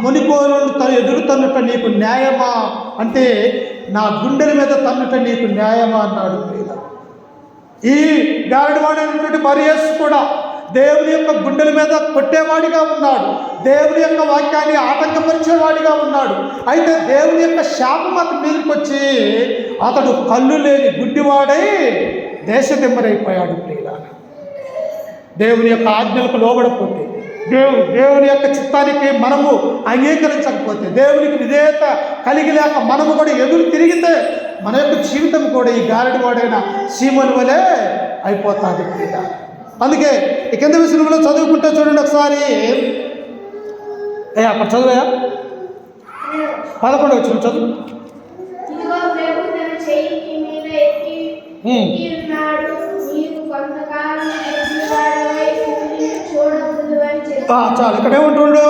S1: మునిపోలను ఎదురు తన్నుట నీకు న్యాయమా అంటే నా గుండెల మీద తన్నుట నీకు న్యాయమా అన్నాడు. ఈ గాడివాడైనటువంటి బర్యేసు కూడా దేవుని యొక్క గుండెల మీద కొట్టేవాడిగా ఉన్నాడు, దేవుని యొక్క వాక్యాన్ని ఆటంకపరిచేవాడిగా ఉన్నాడు. అయితే దేవుని యొక్క శాపం అతని మీదకి వచ్చి అతడు కళ్ళు లేని గుడ్డివాడై దేశదిమ్మరైపోయాడు ప్రియులారా. దేవుని యొక్క ఆజ్ఞలకు లోబడపోతే, దేవుని యొక్క చిత్తానికి మనము అంగీకరించకపోతే, దేవునికి విధేయత కలిగి లేక మనము కూడా ఎదురు తిరిగితే మన యొక్క జీవితం కూడా ఈ గారడివాడైన సీమోను వలె అయిపోతుంది ప్రియులారా. అందుకే ఈ కింద విషయంలో చదువుకుంటే చూడండి ఒకసారి. అక్కడ చదువయా 11 వచ్చిన చదువు. చాలు, ఇక్కడే ఉంటుండు.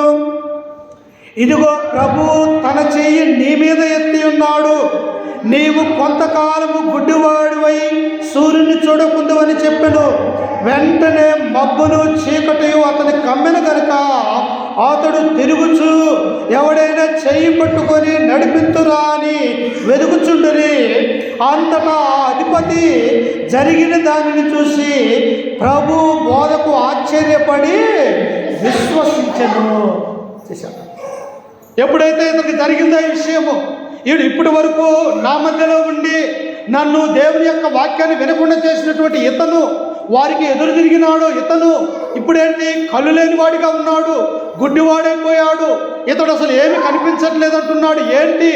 S1: ఇదిగో ప్రభు తన చెయ్యి నీ మీద ఎత్తి ఉన్నాడు, నీవు కొంతకాలము గుడ్డివాడివై సూర్యుని చూడకుందు అని చెప్పాను. వెంటనే మబ్బును చీకటియు అతని కమ్మెన కనుక అతడు తిరుగుచు ఎవడైనా చెయ్యి పట్టుకొని నడిపింతురా అని వెదుకుచుండని. అంతటా అధిపతి జరిగిన దానిని చూసి ప్రభు బోధకు ఆశ్చర్యపడి విశ్వసించను. చేశాడు. ఎప్పుడైతే ఇతనికి జరిగిందో ఈ విషయము, ఈడు ఇప్పటి వరకు నా మధ్యలో ఉండి నన్ను దేవుని యొక్క వాక్యాన్ని వినకుండా చేసినటువంటి ఇతను వారికి ఎదురు తిరిగినాడు. ఇతను ఇప్పుడేంటి కళ్ళు లేని వాడిగా ఉన్నాడు, గుడ్డివాడైపోయాడు, ఇతడు అసలు ఏమి కనిపించట్లేదు అంటున్నాడు. ఏంటి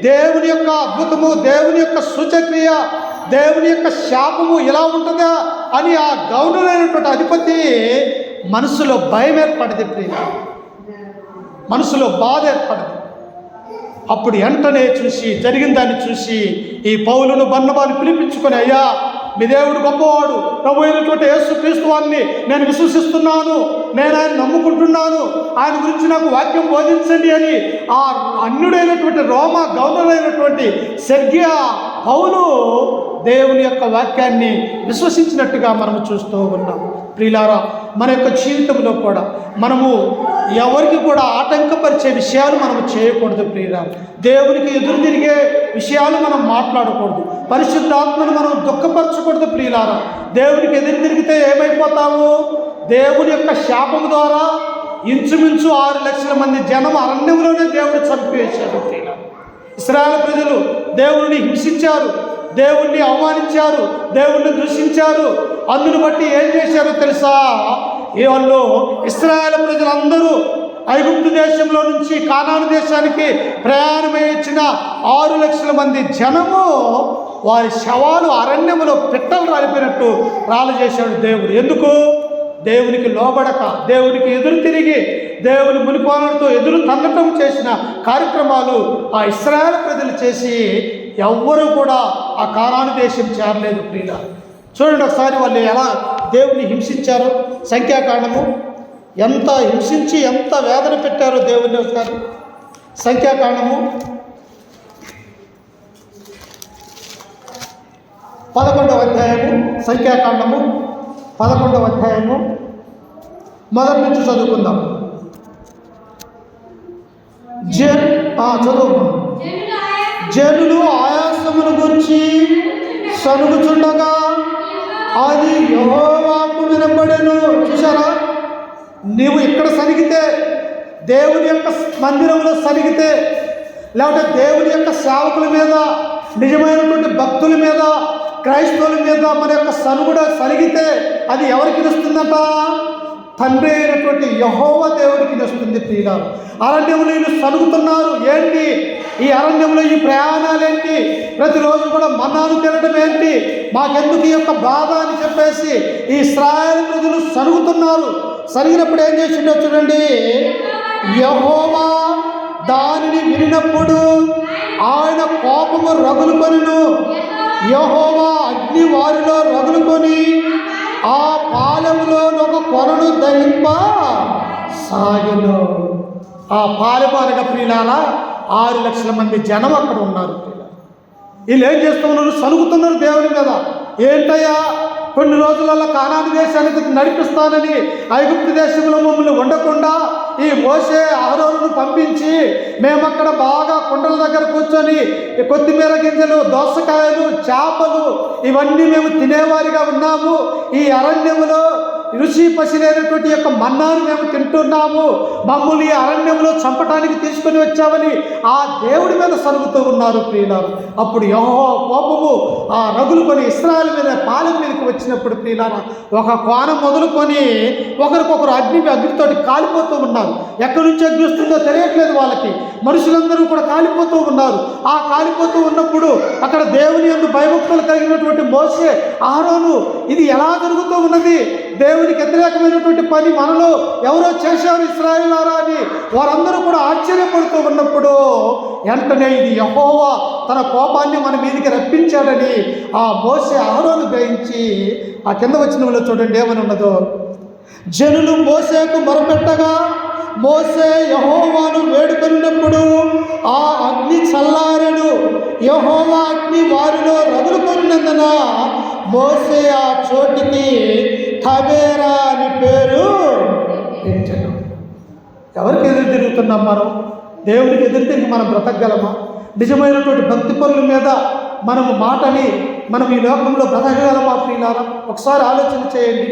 S1: దేవుని యొక్క అద్భుతము, దేవుని యొక్క సూచక్రియ, దేవుని యొక్క శాపము ఇలా ఉంటుందా అని ఆ గౌరవమైనటువంటి అధిపతి మనసులో భయం ఏర్పడింది, ప్రియ, మనసులో బాధ ఏర్పడింది. అప్పుడు వెంటనే చూసి జరిగిన దాన్ని చూసి ఈ పౌలును బర్నబాను పిలిపించుకొని, అయ్యా మీ దేవుడు గొప్పవాడు, ప్రభు అయినటువంటి యేసుక్రీస్తు వారిని నేను విశ్వసిస్తున్నాను, నేను ఆయన నమ్ముకుంటున్నాను, ఆయన గురించి నాకు వాక్యం బోధించండి అని ఆ అన్యుడైనటువంటి రోమ గవర్నరైనటువంటి సెర్గియ పౌలు దేవుని యొక్క వాక్యాన్ని విశ్వసించినట్టుగా మనము చూస్తూ ఉన్నాం. ప్రియులారా, మన యొక్క జీవితంలో కూడా మనము ఎవరికి కూడా ఆటంకపరిచే విషయాలు మనము చేయకూడదు. ప్రియులారా, దేవునికి ఎదురు తిరిగే విషయాలు మనం మాట్లాడకూడదు, పరిశుద్ధాత్మను మనం దుఃఖపరచకూడదు. ప్రియులారా, దేవునికి ఎదురు తిరిగితే ఏమైపోతాము? దేవుని యొక్క శాపము ద్వారా ఇంచుమించు 6 లక్షల మంది జనం అరణ్యంలోనే దేవుడు చంపివేశాడు. ప్రియులారా, ఇశ్రాయేలు ప్రజలు దేవుని హింసించారు, దేవుణ్ణి అవమానించారు, దేవుణ్ణి దూషించారు. అందును బట్టి ఏం చేశారో తెలుసా? వాళ్ళు ఇశ్రాయేలు ప్రజలందరూ ఐగుప్తు దేశంలో నుంచి కానాను దేశానికి ప్రయాణమై వచ్చిన 6 లక్షల మంది జనము వారి శవాలు అరణ్యములో పిట్టలు రాలిపోయినట్టు రాలు చేశాడు దేవుడు. ఎందుకు? దేవునికి లోబడక, దేవునికి ఎదురు తిరిగి, దేవుని మునిపోలతో ఎదురు తన్నటం చేసిన కార్యక్రమాలు ఆ ఇశ్రాయేలు ప్రజలు చేసి ఎవ్వరూ కూడా ఆ కానాను దేశం చేరలేదు. ప్రియుల, చూడండి ఒకసారి వాళ్ళు ఎలా దేవుని హింసించారో. సంఖ్యాకాండము ఎంత హింసించి ఎంత వేదన పెట్టారో దేవుని. ఒకసారి సంఖ్యాకాండము 11వ అధ్యాయము, సంఖ్యాకాండము 11వ అధ్యాయము మొదటి నుంచి చదువుకుందాం. చదువు. జనులు ఆయాసమును గురించి సనుగుచుండగా అది యెహోవాకు వినబడెను. చూసారా, నీవు ఇక్కడ సనిగితే, దేవుని యొక్క మందిరంలో సనిగితే, లేకపోతే దేవుని యొక్క సేవకుల మీద, నిజమైనటువంటి భక్తుల మీద, క్రైస్తవుల మీద మన యొక్క సనుగుడ సరిగితే అది ఎవరికి వస్తుందట? తండ్రి అయినటువంటి యెహోవా దేవుడికి వస్తుంది. ప్రియులారా, అరణ్యంలో వీళ్ళు సనుగుతున్నారు. ఏంటి ఈ అరణ్యంలో ఈ ప్రయాణాలు ఏంటి? ప్రతిరోజు కూడా మన్నాను తినడం ఏంటి? మాకెందుకు ఈ యొక్క బాధ అని చెప్పేసి ఈ ఇశ్రాయేలు ప్రజలు సనుగుతున్నారు. సరిగినప్పుడు ఏం చేసిండో చూడండి. యెహోవా దానిని వినినప్పుడు ఆయన కోపము రగులుకొనెను. యెహోవా అగ్ని వారిలో రగులుకొని ఆ పాలెములో ఒక కొనను ధరింప సాగెను. ఆ పాలెము అనగా ప్రియులారా 6 లక్షల మంది జనం అక్కడ ఉన్నారు. వీళ్ళు ఏం చేస్తున్నారు? సనుగుతున్నారు దేవుని మీద. ఏంటయ్యా, కొన్ని రోజులలో కానాను దేశానికి నడిపిస్తానని ఐగుప్తు దేశంలో మమ్మల్ని ఉండకుండా ఈ మోషే అహరోనును పంపించి మేమక్కడ బాగా కుండల దగ్గర కూర్చొని కొత్తిమీర గింజలు, దోసకాయలు, చేపలు ఇవన్నీ మేము తినేవారిగా ఉన్నాము. ఈ అరణ్యములో రుచి పసిలేనటువంటి యొక్క మన్నాను మేము తింటున్నాము. మమ్మల్ని ఈ అరణ్యంలో చంపటానికి తీసుకొని వచ్చామని ఆ దేవుడి మీద సరుగుతూ ఉన్నారు. ప్రియులారు, అప్పుడు యెహోవా కోపము ఆ రగులుకొని ఇశ్రాయేలు మీద పాలెం మీదకి వచ్చినప్పుడు ప్రియులారా ఒక కోణం మొదలుకొని ఒకరికొకరు అగ్నితోటి కాలిపోతూ ఉన్నారు. ఎక్కడి నుంచి అగ్ని వస్తుందో తెలియట్లేదు వాళ్ళకి. మనుషులందరూ కూడా కాలిపోతూ ఉన్నారు. ఆ కాలిపోతూ ఉన్నప్పుడు అక్కడ దేవుని యందు భయభక్తులు కలిగినటువంటి మోషే, అహరోను, ఇది ఎలా జరుగుతూ ఉన్నది? దేవునికి వ్యతిరేకమైనటువంటి పని మనలో ఎవరో చేశారు ఇశ్రాయేలులారా అని వారందరూ కూడా ఆశ్చర్యపడుతూ ఉన్నప్పుడు వెంటనే ఇది యెహోవా తన కోపాన్ని మన మీదకి రప్పించాడని ఆ మోసే అహరోను గ్రహించి ఆ కింద వచ్చిన చూడండి ఏమని ఉన్నదో. జనులు మోసేకు మొరపెట్టగా మోసే యెహోవాను వేడుకొనినప్పుడు ఆ అగ్ని చల్లారెను. యెహోవా అగ్ని వారిలో రగులుకొనినందున మోసే ఆ చోటికి తబేరా అని పేరు పెట్టాడు. ఎవరికి ఎదురు తిరుగుతున్నాం మనం? దేవునికి ఎదురు తిరిగి మనం బ్రతకగలమా? నిజమైనటువంటి భక్తి పనుల మీద మనము మాటని మనం ఈ లోకంలో బ్రతకగలమా ప్రియులారా? ఒకసారి ఆలోచన చేయండి.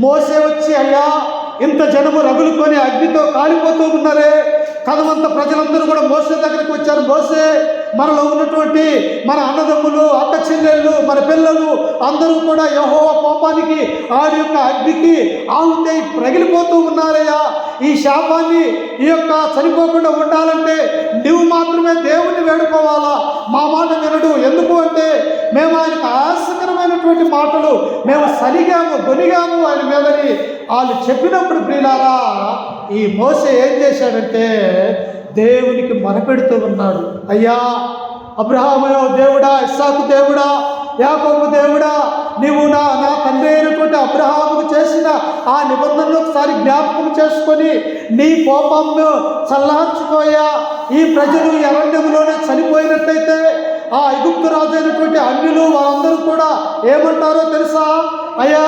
S1: మోసే వచ్చి అయ్యా ఇంత జనము రగులుకొని అగ్నితో కాలిపోతూ ఉన్నారే, కదమంత ప్రజలందరూ కూడా మోసే దగ్గరికి వచ్చారు. మోసే, మనలో ఉన్నటువంటి మన అన్నదమ్ములు, అక్క చెల్లెళ్ళు, మన పిల్లలు అందరూ కూడా యెహోవా కోపానికి ఆడి యొక్క అగ్నికి ఆహుతి రగిలిపోతూ ఉన్నారయ్యా. ఈ శాపాన్ని ఈ యొక్క చనిపోకుండా ఉండాలంటే నువ్వు మాత్రమే దేవుణ్ణి వేడుకోవాలా, మా మాట వినడు. ఎందుకు అంటే మేము ఆయనకు ఆయాసకరమైనటువంటి మాటలు మేము సరిగాము గొనిగాము ఆయన మీదని వాళ్ళు చెప్పినప్పుడు ప్రియులారా, ఈ మోసే ఏం చేశాడంటే దేవునికి మొరపెడుతూ ఉన్నాడు. అయ్యా అబ్రహాము దేవుడా, ఇస్సాకు దేవుడా, యాకోబు దేవుడా, నీవు నా తండ్రి అయినటువంటి అబ్రహాముకు చేసిన ఆ నిబంధనలు ఒకసారి జ్ఞాపకం చేసుకొని నీ కోపంను చల్లార్చుకోయా. ఈ ప్రజలు ఈ అరణ్యంలోనే చనిపోయినట్టయితే ఆ ఐగుప్తు రాజు అయినటువంటి అన్యులు వాళ్ళందరూ కూడా ఏమంటారో తెలుసా? అయ్యా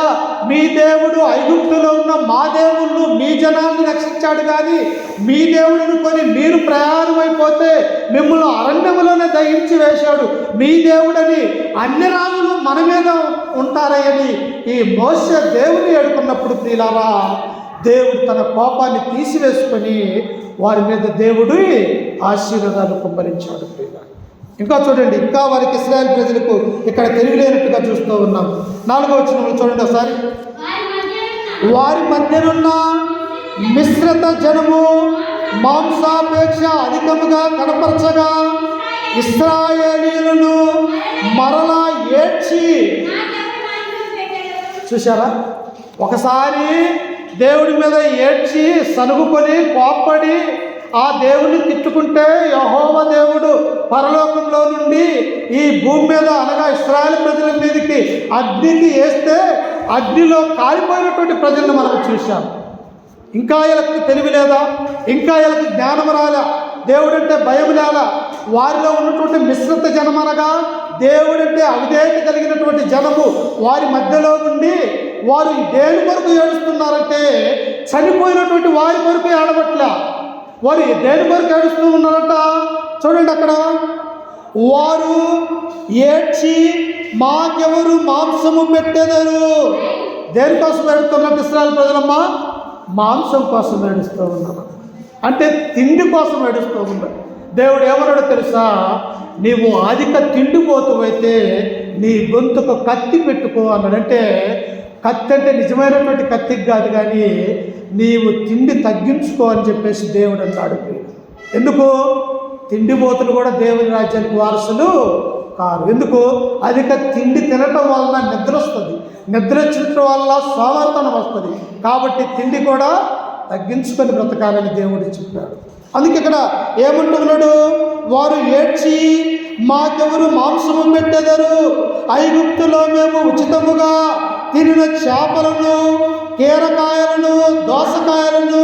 S1: మీ దేవుడు ఐగుప్తులో ఉన్న మా దేవుళ్ళు మీ జనాన్ని రక్షించాడు, కానీ మీ దేవుడు అనుకొని మీరు ప్రయాణం అయిపోతే మిమ్మల్ని అరణ్యములోనే దహించి వేశాడు. మీ దేవుడని అన్ని రాజులు మన మీద ఉంటారని ఈ మోసే దేవుని ఏడుకున్నప్పుడు ప్రియులారా, దేవుడు తన కోపాన్ని తీసివేసుకొని వారి మీద దేవుడు ఆశీర్వాదాలు కుమ్మరించాడు ప్రియులారా. ఇంకా చూడండి, ఇంకా వారికి ఇశ్రాయేలు ప్రజలకు ఇక్కడ తెలివిలేనట్టుగా చూస్తూ ఉన్నాం. 4వ వచనంలో చూడండి ఒకసారి. వారి మధ్యనున్న మిశ్రత జనము మాంసాపేక్ష అధికముగా కనపరచగా ఇశ్రాయేలీయులను మరలా ఏడ్చి, చూశారా, ఒకసారి దేవుడి మీద ఏడ్చి సనుగుకొని కోప్పడి ఆ దేవుణ్ణి తిట్టుకుంటే యెహోవా దేవుడు పరలోకంలో నుండి ఈ భూమి మీద అనగా ఇశ్రాయేలు ప్రజల మీదకి అగ్నికి వేస్తే అగ్నిలో కాలిపోయినటువంటి ప్రజలను మనం చూశాం. ఇంకా వీళ్ళకి తెలివి లేదా? ఇంకా వీళ్ళకి జ్ఞానం రాలా? దేవుడంటే భయం లేలా? వారిలో ఉన్నటువంటి మిశ్రిత జనమనగా దేవుడంటే అవిధేయత కలిగినటువంటి జనము వారి మధ్యలో ఉండి వారు దేని కొరకు ఏడుస్తున్నారంటే చనిపోయినటువంటి వారి కొరకు ఏడవట్లే, వారు దేని కొరకు ఏడుస్తూ ఉన్నారట. చూడండి అక్కడ, వారు ఏడ్చి మాకెవరు మాంసము పెట్టెదరు. దేనికోసం ఏడుస్తున్నట్టు ఇశ్రాయేలు ప్రజలమ్మా? మాంసం కోసం ఏడుస్తూ ఉన్నారు, అంటే తిండి కోసం ఏడుస్తూ ఉన్నారు. దేవుడు ఏమన్నాడో తెలుసా? నీవు అధిక తిండిపోతువైతే నీ గొంతుకు కత్తి పెట్టుకో అన్నాడంటే, కత్తి అంటే నిజమైనటువంటి కత్తికి కాదు, కానీ నీవు తిండి తగ్గించుకో అని చెప్పేసి దేవుడు అన్నాడు. ఎందుకు? తిండిపోతులు కూడా దేవుని రాజ్యానికి వారసులు కారు. ఎందుకు? అధిక తిండి తినటం వలన నిద్ర వస్తుంది, నిద్ర వచ్చటం వల్ల సోమర్తనం వస్తుంది. కాబట్టి తిండి కూడా తగ్గించుకొని బ్రతకాలని దేవుడు చెప్పాడు. అందుకే ఇక్కడ ఏమంటున్నాడు? వారు ఏడ్చి మాకెవరు మాంసము పెట్టెదరు, ఐగుప్తులో మేము ఉచితముగా తినిన చేపలను, కీరకాయలను, దోసకాయలను,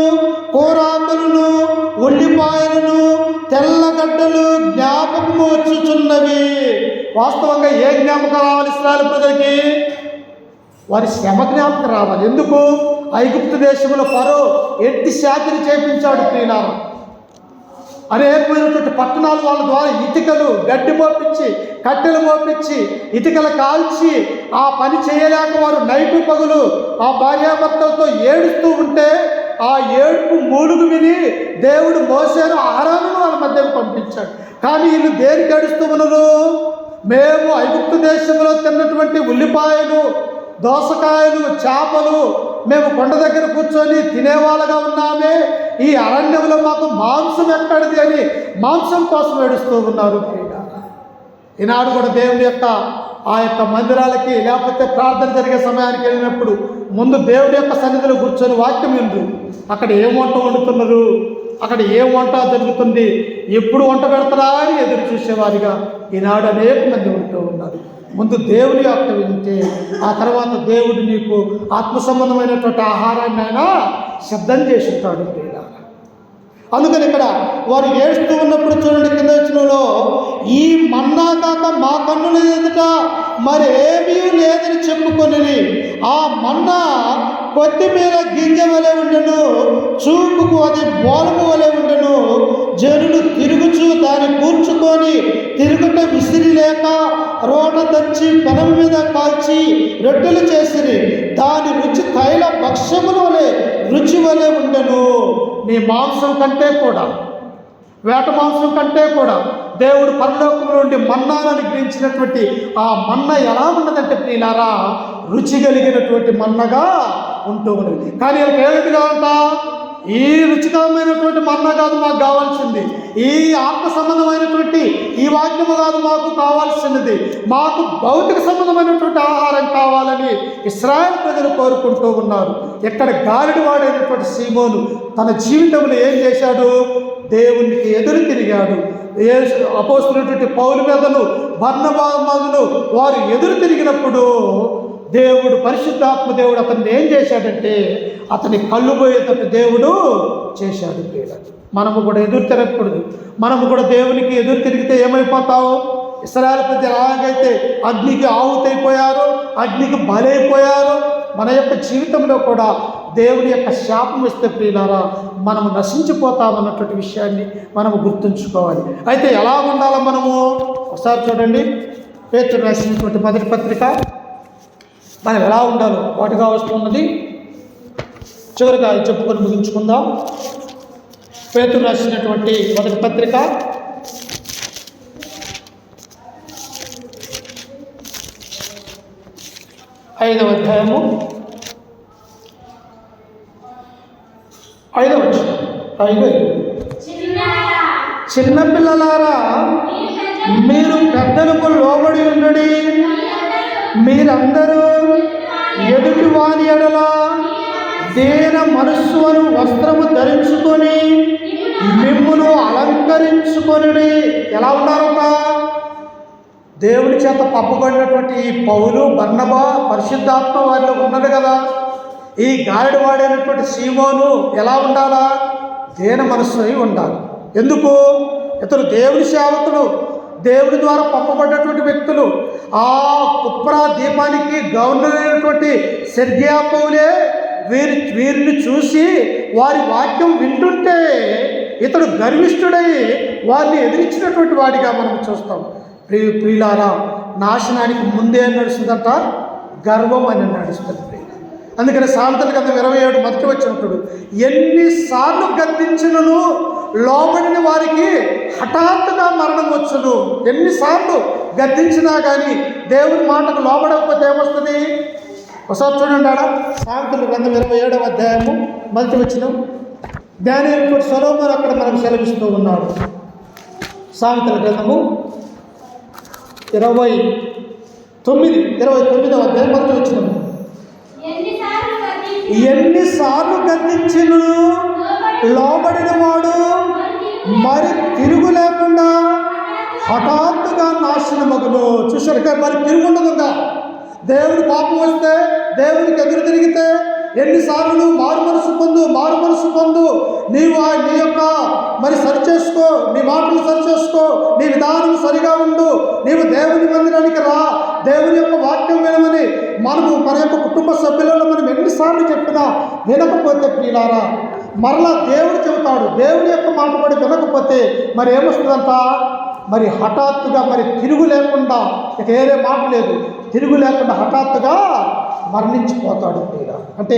S1: కూరాకులను, ఉల్లిపాయలను, తెల్లగడ్డలు జ్ఞాపకము వచ్చుచున్నవి. వాస్తవంగా ఏ జ్ఞాపకం రావాలి ఇశ్రాయేలు ప్రజలకి? వారి శ్రమ జ్ఞాపకం రావాలి. ఎందుకు? ఐగుప్తు దేశంలో ఫరో ఎట్టి శాఖని చేపించాడు ప్రియులారా. అనేకమైనటువంటి పట్టణాలు వాళ్ళ ద్వారా ఇటుకలు గడ్డి మోపించి కట్టెలు మోపించి ఇటుకలు కాల్చి ఆ పని చేయలేక వారు నైటు పగులు ఆ భార్యాభర్తలతో ఏడుస్తూ ఉంటే ఆ ఏడుపు మూలుగు విని దేవుడు మోసేను అహరోనును వాళ్ళ మధ్యకు పంపించాడు. కానీ వీళ్ళు దేనికి ఏడుస్తూ ఉన్నారు? మేము ఐగుప్తు దేశంలో తిన్నటువంటి ఉల్లిపాయలు, దోసకాయలు, చేపలు మేము కొండ దగ్గర కూర్చొని తినేవాళ్ళగా ఉన్నామే, ఈ అరణ్యంలో మాకు మాంసం ఎక్కడిది అని మాంసం కోసం ఏడుస్తూ ఉన్నారు. ఈనాడు కూడా దేవుని యొక్క ఆ యొక్క మందిరాలకి లేకపోతే ప్రార్థన జరిగే సమయానికి వెళ్ళినప్పుడు ముందు దేవుడి యొక్క సన్నిధిలో కూర్చొని వాక్యం విందు. అక్కడ ఏం వంట వండుతున్నారు? అక్కడ ఏం వంట జరుగుతుంది, ఎప్పుడు వంట పెడతారా అని ఎదురు చూసేవారిగా ఈనాడు అనేక మంది ఉంటూ ఉన్నారు. ముందు దేవుని యొక్క వింటే ఆ తర్వాత దేవుడు నీకు ఆత్మ సంబంధమైనటువంటి ఆహారాన్ని అయినా సిద్ధం చేసి ఉంటాడు. అందుకని ఇక్కడ వారు ఏడుస్తూ ఉన్నప్పుడు చూడండి, కింద వచనంలో ఈ మన్నా కాక మా కన్నుల ఎదుట మరేమీ లేదని చెప్పుకొని ఆ మన్నా కొత్తిమీర గింజ వలె ఉండెను, చూపుకు అది బోలము వలె ఉండెను. జనులు తిరుగుచు దాన్ని కూర్చుకొని తిరుగుట విసిరి లేక రోట దంచి పెనం మీద కాల్చి రొట్టెలు చేసిరి. దాని రుచి తైల భక్ష్యముల వలె రుచి వలె ఉండెను. నీ మాంసం కంటే కూడా, వేట మాంసం కంటే కూడా దేవుడు పరలోకం నుండి మన్నాను అనుగ్రహించినటువంటి ఆ మన్న ఎలా ఉన్నదంటే ప్రియులారా, రుచి కలిగినటువంటి మన్నగా ఉంటూ ఉన్నది. కానీ ఏమిటి కావాలంట? ఈ రుచికరమైనటువంటి మన్న కాదు మాకు కావాల్సింది, ఈ ఆత్మ సంబంధమైనటువంటి ఈ వాక్యము కాదు మాకు కావాల్సినది, మాకు భౌతిక సంబంధమైనటువంటి ఆహారం కావాలని ఇశ్రాయేలు ప్రజలు కోరుకుంటూ ఉన్నారు. ఎక్కడ గాలిడి వాడైనటువంటి సీమోను తన జీవితంలో ఏం చేశాడు? దేవునికి ఎదురు తిరిగాడు. అపోస్తులైనటువంటి పౌలు మీదను బర్నబా మీదను వారు ఎదురు తిరిగినప్పుడు దేవుడు, పరిశుద్ధాత్మ దేవుడు అతన్ని ఏం చేశాడంటే అతని కళ్ళు పోయేటట్టు దేవుడు చేశాడు. మనము కూడా ఎదురు తిరగకూడదు. మనము కూడా దేవునికి ఎదురు తిరిగితే ఏమైపోతావు? ఇశ్రాయేలు ప్రజలు ఎలాగైతే అగ్నికి ఆహుతైపోయారో, అగ్నికి బలైపోయారో, మన యొక్క జీవితంలో కూడా దేవుని యొక్క శాపం ఇస్తే ప్రియులారా మనము నశించిపోతామన్నటువంటి విషయాన్ని మనము గుర్తుంచుకోవాలి. అయితే ఎలా ఉండాలో మనము ఒకసారి చూడండి, పేతురు రాసినటువంటి మొదటి పత్రిక మనం ఎలా ఉండాలో వాటిగా వస్తున్నది. చివరిగా చెప్పుకొని ముగించుకుందాం. పేతురు రాసినటువంటి మొదటి పత్రిక 5వ అధ్యాయము 5వ వచనం. 5 చిన్నపిల్లలారా మీరు పెద్దలకు లోబడి ఉండండి, మీరందరూ ఎదుటి వాని ఎడల దీన మనస్సును వస్త్రము ధరించుకొని మిమ్మును అలంకరించుకొని. ఎలా ఉన్నారట? దేవుని చేత పంపబడినటువంటి ఈ పౌలు, బర్నబా, పరిశుద్ధాత్మ వారిలో ఉన్నది కదా. ఈ గాలిడి వాడైనటువంటి సీమోను ఎలా ఉండాలా? దీన మనస్సు అయి ఉండాలి. ఎందుకు? ఇతరు దేవుని సేవకులు, దేవుడి ద్వారా పంపబడినటువంటి వ్యక్తులు. ఆ కుప్రా దీపానికి గవర్నర్ అయినటువంటి సెర్గియా పౌలే వీరిని చూసి వారి వాక్యం వింటుంటే ఇతడు గర్విష్ఠుడై వారిని ఎదిరించినటువంటి వాడిగా మనం చూస్తాం. ప్రియులారా, నాశనానికి ముందే నడుస్తుందంట, గర్వం అని నడుస్తుంది. అందుకని సామెతల గ్రంథం 27 మొదటి వచ్చినప్పుడు ఎన్నిసార్లు గద్దించినను లోబడిన వారికి హఠాత్తుగా మరణం వచ్చును. ఎన్నిసార్లు గద్దించినా కానీ దేవుని మాటకు లోబడకపోతే ఏమొస్తుంది? ఒకసారి చూడండి, ఆడ సామెతల గ్రంథం 27వ అధ్యాయము మొదటి వచనం. జ్ఞాని సొలొమోను అక్కడ మనకు సెలవిస్తూ ఉన్నాడు. సామెతల గ్రంథము 29వ అధ్యాయం మొదటి వచనం. ఎన్నిసార్లు గద్దించిను లోబడిన వాడు మరి తిరుగు లేకుండా హఠాత్తుగా నాశనమగును. చూసారుగా, మరి తిరుగుండదుగా. దేవుని పాపం వస్తే, దేవునికి ఎదురు తిరిగితే ఎన్నిసార్లు నువ్వు మారు మనసు పొందు, నీవు నీ యొక్క మరి సరి చేసుకో, నీ మాటలు సరి చేసుకో, నీ విధానం సరిగా ఉండు, నీవు దేవుని మందిరానికి రా, దేవుని యొక్క వాక్యం వినమని మనము మన యొక్క కుటుంబ సభ్యులలో మనం ఎన్నిసార్లు చెప్పినా వినకపోతే ప్రియులారా మరలా దేవుడు చెబుతాడు. దేవుని యొక్క మాట పడి వినకపోతే మరి ఏమొస్తుందంట? మరి హఠాత్తుగా, మరి తిరుగు లేకుండా, ఇక ఏరే మాట లేదు, తిరుగు లేకుండా హఠాత్తుగా మరణించిపోతాడు. అంటే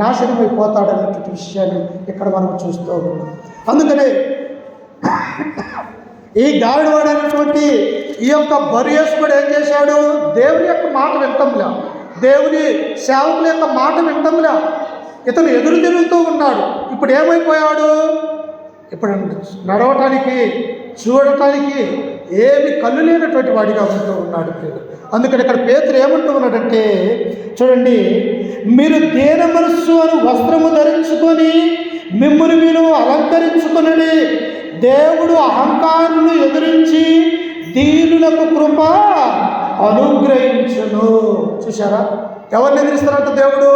S1: నాశనమైపోతాడు అన్నటువంటి విషయాన్ని ఇక్కడ మనం చూస్తూ ఉన్నాం. అందుకనే ఈ గాడివాడైనటువంటి ఈ యొక్క బరియస్కుడు ఏం చేశాడు? దేవుని యొక్క మాట వింటంలా, దేవుని సేవకుల యొక్క మాట వింటంలా ఇతను ఎదురు తిరుగుతూ ఉన్నాడు. ఇప్పుడు ఏమైపోయాడు? ఇప్పుడు నడవటానికి, చూడటానికి ఏమి కళ్ళు లేనటువంటి వాడిగా ఉంటూ ఉన్నాడు. అందుకని ఇక్కడ పేతురు ఏమంటూ ఉన్నాడంటే చూడండి, మీరు దీన మనస్సు అని వస్త్రము ధరించుకొని మిమ్మును మీరు అలంకరించుకొనుడి. దేవుడు అహంకారులను ఎదిరించి దీనులకు కృప అనుగ్రహించును. చూశారా, ఎవరిని ఎదిరిస్తారంట దేవుడు?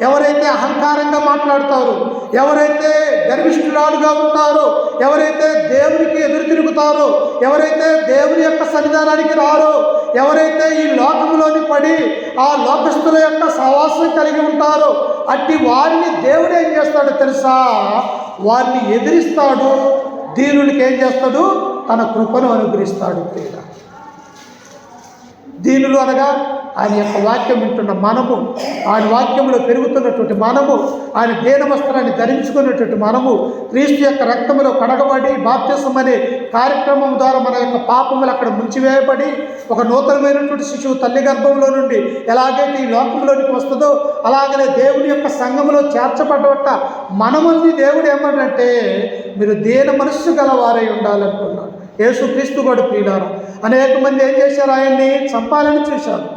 S1: ఎవరైతే అహంకారంగా మాట్లాడతారో, ఎవరైతే గర్విష్ఠురాలుగా ఉంటారో, ఎవరైతే దేవునికి ఎదురు తిరుగుతారో, ఎవరైతే దేవుని యొక్క సన్నిధానానికి రారో, ఎవరైతే ఈ లోకంలోని పడి ఆ లోకస్తుల యొక్క సహవాసం కలిగి ఉంటారో, అట్టి వారిని దేవుడు ఏం చేస్తాడో తెలుసా? వారిని ఎదిరిస్తాడు. దీనులకి ఏం చేస్తాడు? తన కృపను అనుగ్రహిస్తాడు. దీనులు అనగా ఆయన యొక్క వాక్యం వింటున్న మనము, ఆయన వాక్యంలో పెరుగుతున్నటువంటి మనము, ఆయన దేన వస్త్రాన్ని ధరించుకున్నటువంటి మనము, క్రీస్తు యొక్క రక్తములో కడగబడి బాప్తిసం అనే కార్యక్రమం ద్వారా మన యొక్క పాపములు అక్కడ ముంచివేయబడి ఒక నూతనమైనటువంటి శిశువు తల్లి గర్భంలో నుండి ఎలాగైతే ఈ లోకంలోనికి వస్తుందో అలాగనే దేవుని యొక్క సంఘములో చేర్చబడ్డ మనమల్ని దేవుడు ఏమంటే మీరు దేన మనస్సు గలవారై ఉండాలంటున్నాడు. యేసుక్రీస్తు కూడా ప్రియులారా, అనేక మంది ఏం చేశారు? ఆయన్ని చంపాలని చూశారు.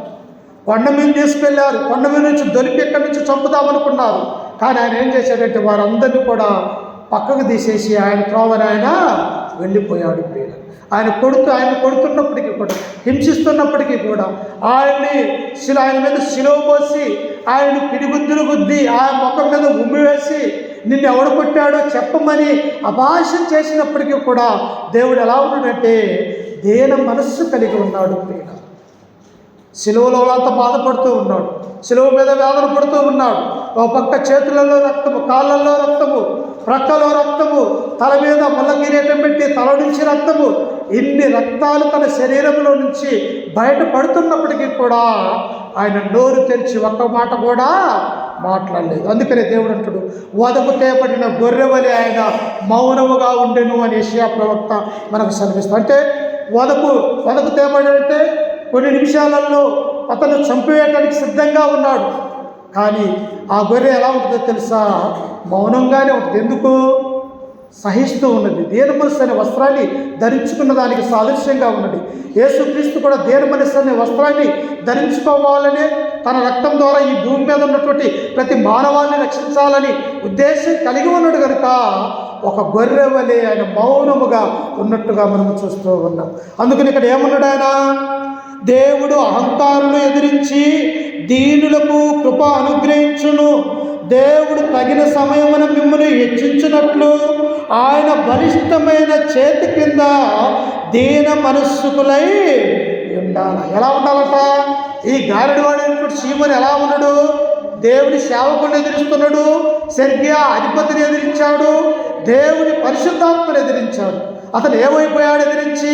S1: కొండ మీద తీసుకెళ్లారు. కొండ మీద నుంచి దొరికి ఎక్కడి నుంచి చంపుదామనుకున్నారు. కానీ ఆయన ఏం చేశాడంటే వారందరినీ కూడా పక్కకు తీసేసి ఆయన త్రోవని ఆయన వెళ్ళిపోయాడు. ప్రియులు, ఆయన కొడుతున్నప్పటికీ కూడా, హింసిస్తున్నప్పటికీ కూడా ఆయన మీద శిలువ పోసి ఆయన్ని పిడిగుద్దులు గుద్ది ఆయన ముఖం మీద ఉమ్మి వేసి నిన్ను ఎవడు కొట్టాడో చెప్పమని అభాషణ చేసినప్పటికీ కూడా దేవుడు ఎలా ఉన్నాడంటే దేన మనస్సు కలిగి ఉన్నాడు. ప్రియులు, శిలువలో అంత బాధపడుతూ ఉన్నాడు. శిలువ మీద వేదన పడుతూ ఉన్నాడు. ఒక పక్క చేతులలో రక్తము, కాళ్ళల్లో రక్తము, ప్రక్కలో రక్తము, తల మీద ముళ్ళ కిరీటం పెట్టి తల నుంచి రక్తము, ఇన్ని రక్తాలు తన శరీరంలో నుంచి బయటపడుతున్నప్పటికీ కూడా ఆయన నోరు తెరిచి ఒక్క మాట కూడా మాట్లాడలేదు. అందుకనే దేవుడు అంటాడు, వదకు తేపడిన గొర్రెవలి ఆయన మౌనముగా ఉండెను అని యెషయా ప్రవక్త మనకు సెలవిస్తాడు. అంటే వదకు తేపడి అంటే కొన్ని నిమిషాలలో అతను చంపేయటానికి సిద్ధంగా ఉన్నాడు. కానీ ఆ గొర్రె ఎలా ఉంటుందో తెలుసా? మౌనంగానే ఉంటుంది. ఎందుకు? సహిస్తూ ఉన్నది. దేన మనస్సు అనే వస్త్రాన్ని ధరించుకున్న దానికి సాదృశ్యంగా ఉన్నది. యేసుక్రీస్తు కూడా దేన మనస్సు అనే వస్త్రాన్ని ధరించుకోవాలనే తన రక్తం ద్వారా ఈ భూమి మీద ఉన్నటువంటి ప్రతి మానవాన్ని రక్షించాలని ఉద్దేశం కలిగి ఉన్నాడు కనుక ఒక గొర్రె వలె ఆయన మౌనముగా ఉన్నట్టుగా మనం చూస్తూ ఉన్నాం. అందుకని ఇక్కడ ఏమన్నాడు ఆయన? దేవుడు అహంకారులు ఎదిరించి దీనులకు కృప అనుగ్రహించును. దేవుడు తగిన సమయమున మిమ్మల్ని హెచ్చించినట్లు ఆయన బలిష్టమైన చేతి కింద దీన మనస్సుకులై ఉండాలి. ఎలా ఉండాలట? ఈ గారడివాడైనటువంటి సీమోను ఎలా ఉన్నాడు? దేవుని సేవకుని ఎదిరిస్తున్నాడు, సెర్గియా అధిపతిని ఎదిరించాడు, దేవుని పరిశుద్ధాత్మను ఎదిరించాడు. అతను ఏమైపోయాడు? ఎదిరించి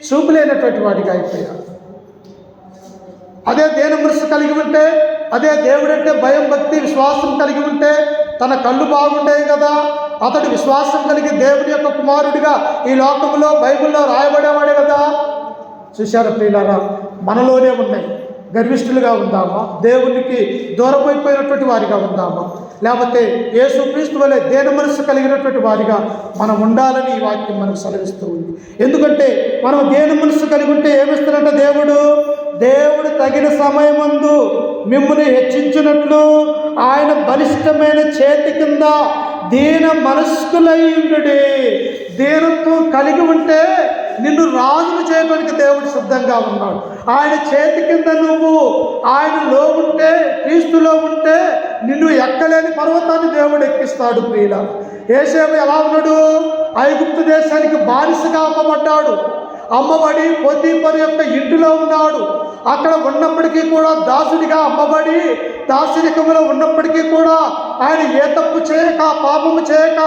S1: చూపులేనటువంటి వాడిగా అయిపోయాడు. అదే దేన మనస్సు కలిగి ఉంటే, అదే దేవుడంటే భయం, భక్తి, విశ్వాసం కలిగి ఉంటే తన కళ్ళు బాగుండేవి కదా. అతడు విశ్వాసం కలిగి దేవుని యొక్క కుమారుడిగా ఈ లోకంలో బైబిల్లో రాయబడేవాడే కదా. చూశారు ప్రియులారా, మనలోనే ఉన్నాయి. గర్విష్ఠులుగా ఉందామా? దేవునికి దూరమైపోయినటువంటి వారిగా ఉందామా? లేకపోతే యేసుక్రీస్తు వలె దేన మనస్సు కలిగినటువంటి వారిగా మనం ఉండాలని ఈ వాక్యం మనకు సెలవిస్తూ ఉంది. ఎందుకంటే మనం దేన మనస్సు కలిగి ఉంటే ఏమిస్తారంటే దేవుడు తగిన సమయమందు మిమ్మల్ని హెచ్చించినట్లు ఆయన బలిష్టమైన చేతి కింద దీన మనస్కులై ఉండుడి. దీనత్వం కలిగి ఉంటే నిన్ను రాజును చేయడానికి దేవుడు సిద్ధంగా ఉన్నాడు. ఆయన చేతి కింద నువ్వు ఆయనలో ఉంటే, క్రీస్తులో ఉంటే నిన్ను ఎక్కలేని పర్వతాన్ని దేవుడు ఎక్కిస్తాడు. ప్రియుల, యేసేపు ఎలా ఉన్నాడు? ఐగుప్తు దేశానికి బానిసగా అమ్మబడి పోతీఫరు యొక్క ఇంటిలో ఉన్నాడు. అక్కడ ఉన్నప్పటికీ కూడా దాసుడిగా అమ్మబడి దాసునికములో ఉన్నప్పటికీ కూడా ఆయన ఏ తప్పు చేయక, పాపము చేయక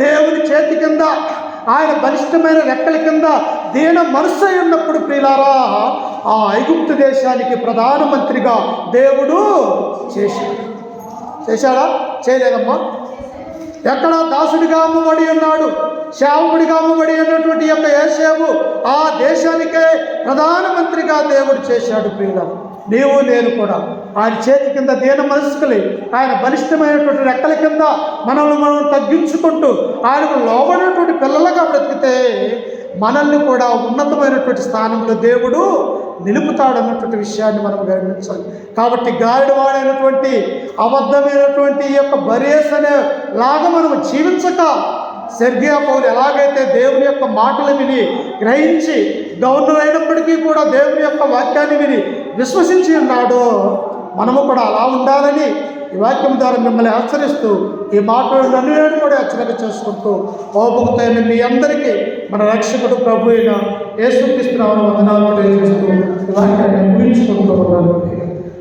S1: దేవుని చేతి కింద ఆయన బలిష్టమైన రెక్కల కింద దీన మనస్సు ఉన్నప్పుడు ప్రియులారా ఆ ఐగుప్తు దేశానికి ప్రధానమంత్రిగా దేవుడు చేశాడా? చేయలేదమ్మా. ఎక్కడ దాసుడిగా అమ్మబడి ఉన్నాడు, సేవకుడిగా అమ్మబడి ఉన్నటువంటి యొక్క యేసేపు ఆ దేశానికే ప్రధానమంత్రిగా దేవుడు చేశాడు. ప్రియులారా, నీవు నేను కూడా ఆయన చేతి కింద దీన మనస్కులై ఆయన బలిష్టమైనటువంటి రెక్కల కింద మనల్ని మనం తగ్గించుకుంటూ ఆయనకు లోబడినటువంటి పిల్లలుగా బ్రతికితే మనల్ని కూడా ఉన్నతమైనటువంటి స్థానంలో దేవుడు నిలుపుతాడన్నటువంటి విషయాన్ని మనం గమనించాలి. కాబట్టి గాలివాడైనటువంటి అబద్ధమైనటువంటి ఈ యొక్క బరేస్ అనే లాగా మనం జీవించక సెర్గియా పౌలు ఎలాగైతే దేవుని యొక్క మాటలు విని గ్రహించి గవర్నర్ అయినప్పటికీ కూడా దేవుని యొక్క వాక్యాన్ని విని విశ్వసించి ఉన్నాడో మనము కూడా అలా ఉండాలని ఈ వాక్యం ద్వారా మిమ్మల్ని హెచ్చరిస్తూ ఈ మాటలు నన్ను కూడా హెచ్చరిక చేసుకుంటూ ఓపుకుతైన మీ అందరికీ మన రక్షకుడు ప్రభు అయిన యేసుక్రీస్తు నామమున వందనాలు తెలియజేస్తూ ఈ వాక్యాన్ని ముగించుకుంటూ ఉన్నాను.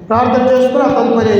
S1: ప్రార్థన చేసుకుని తదుపరి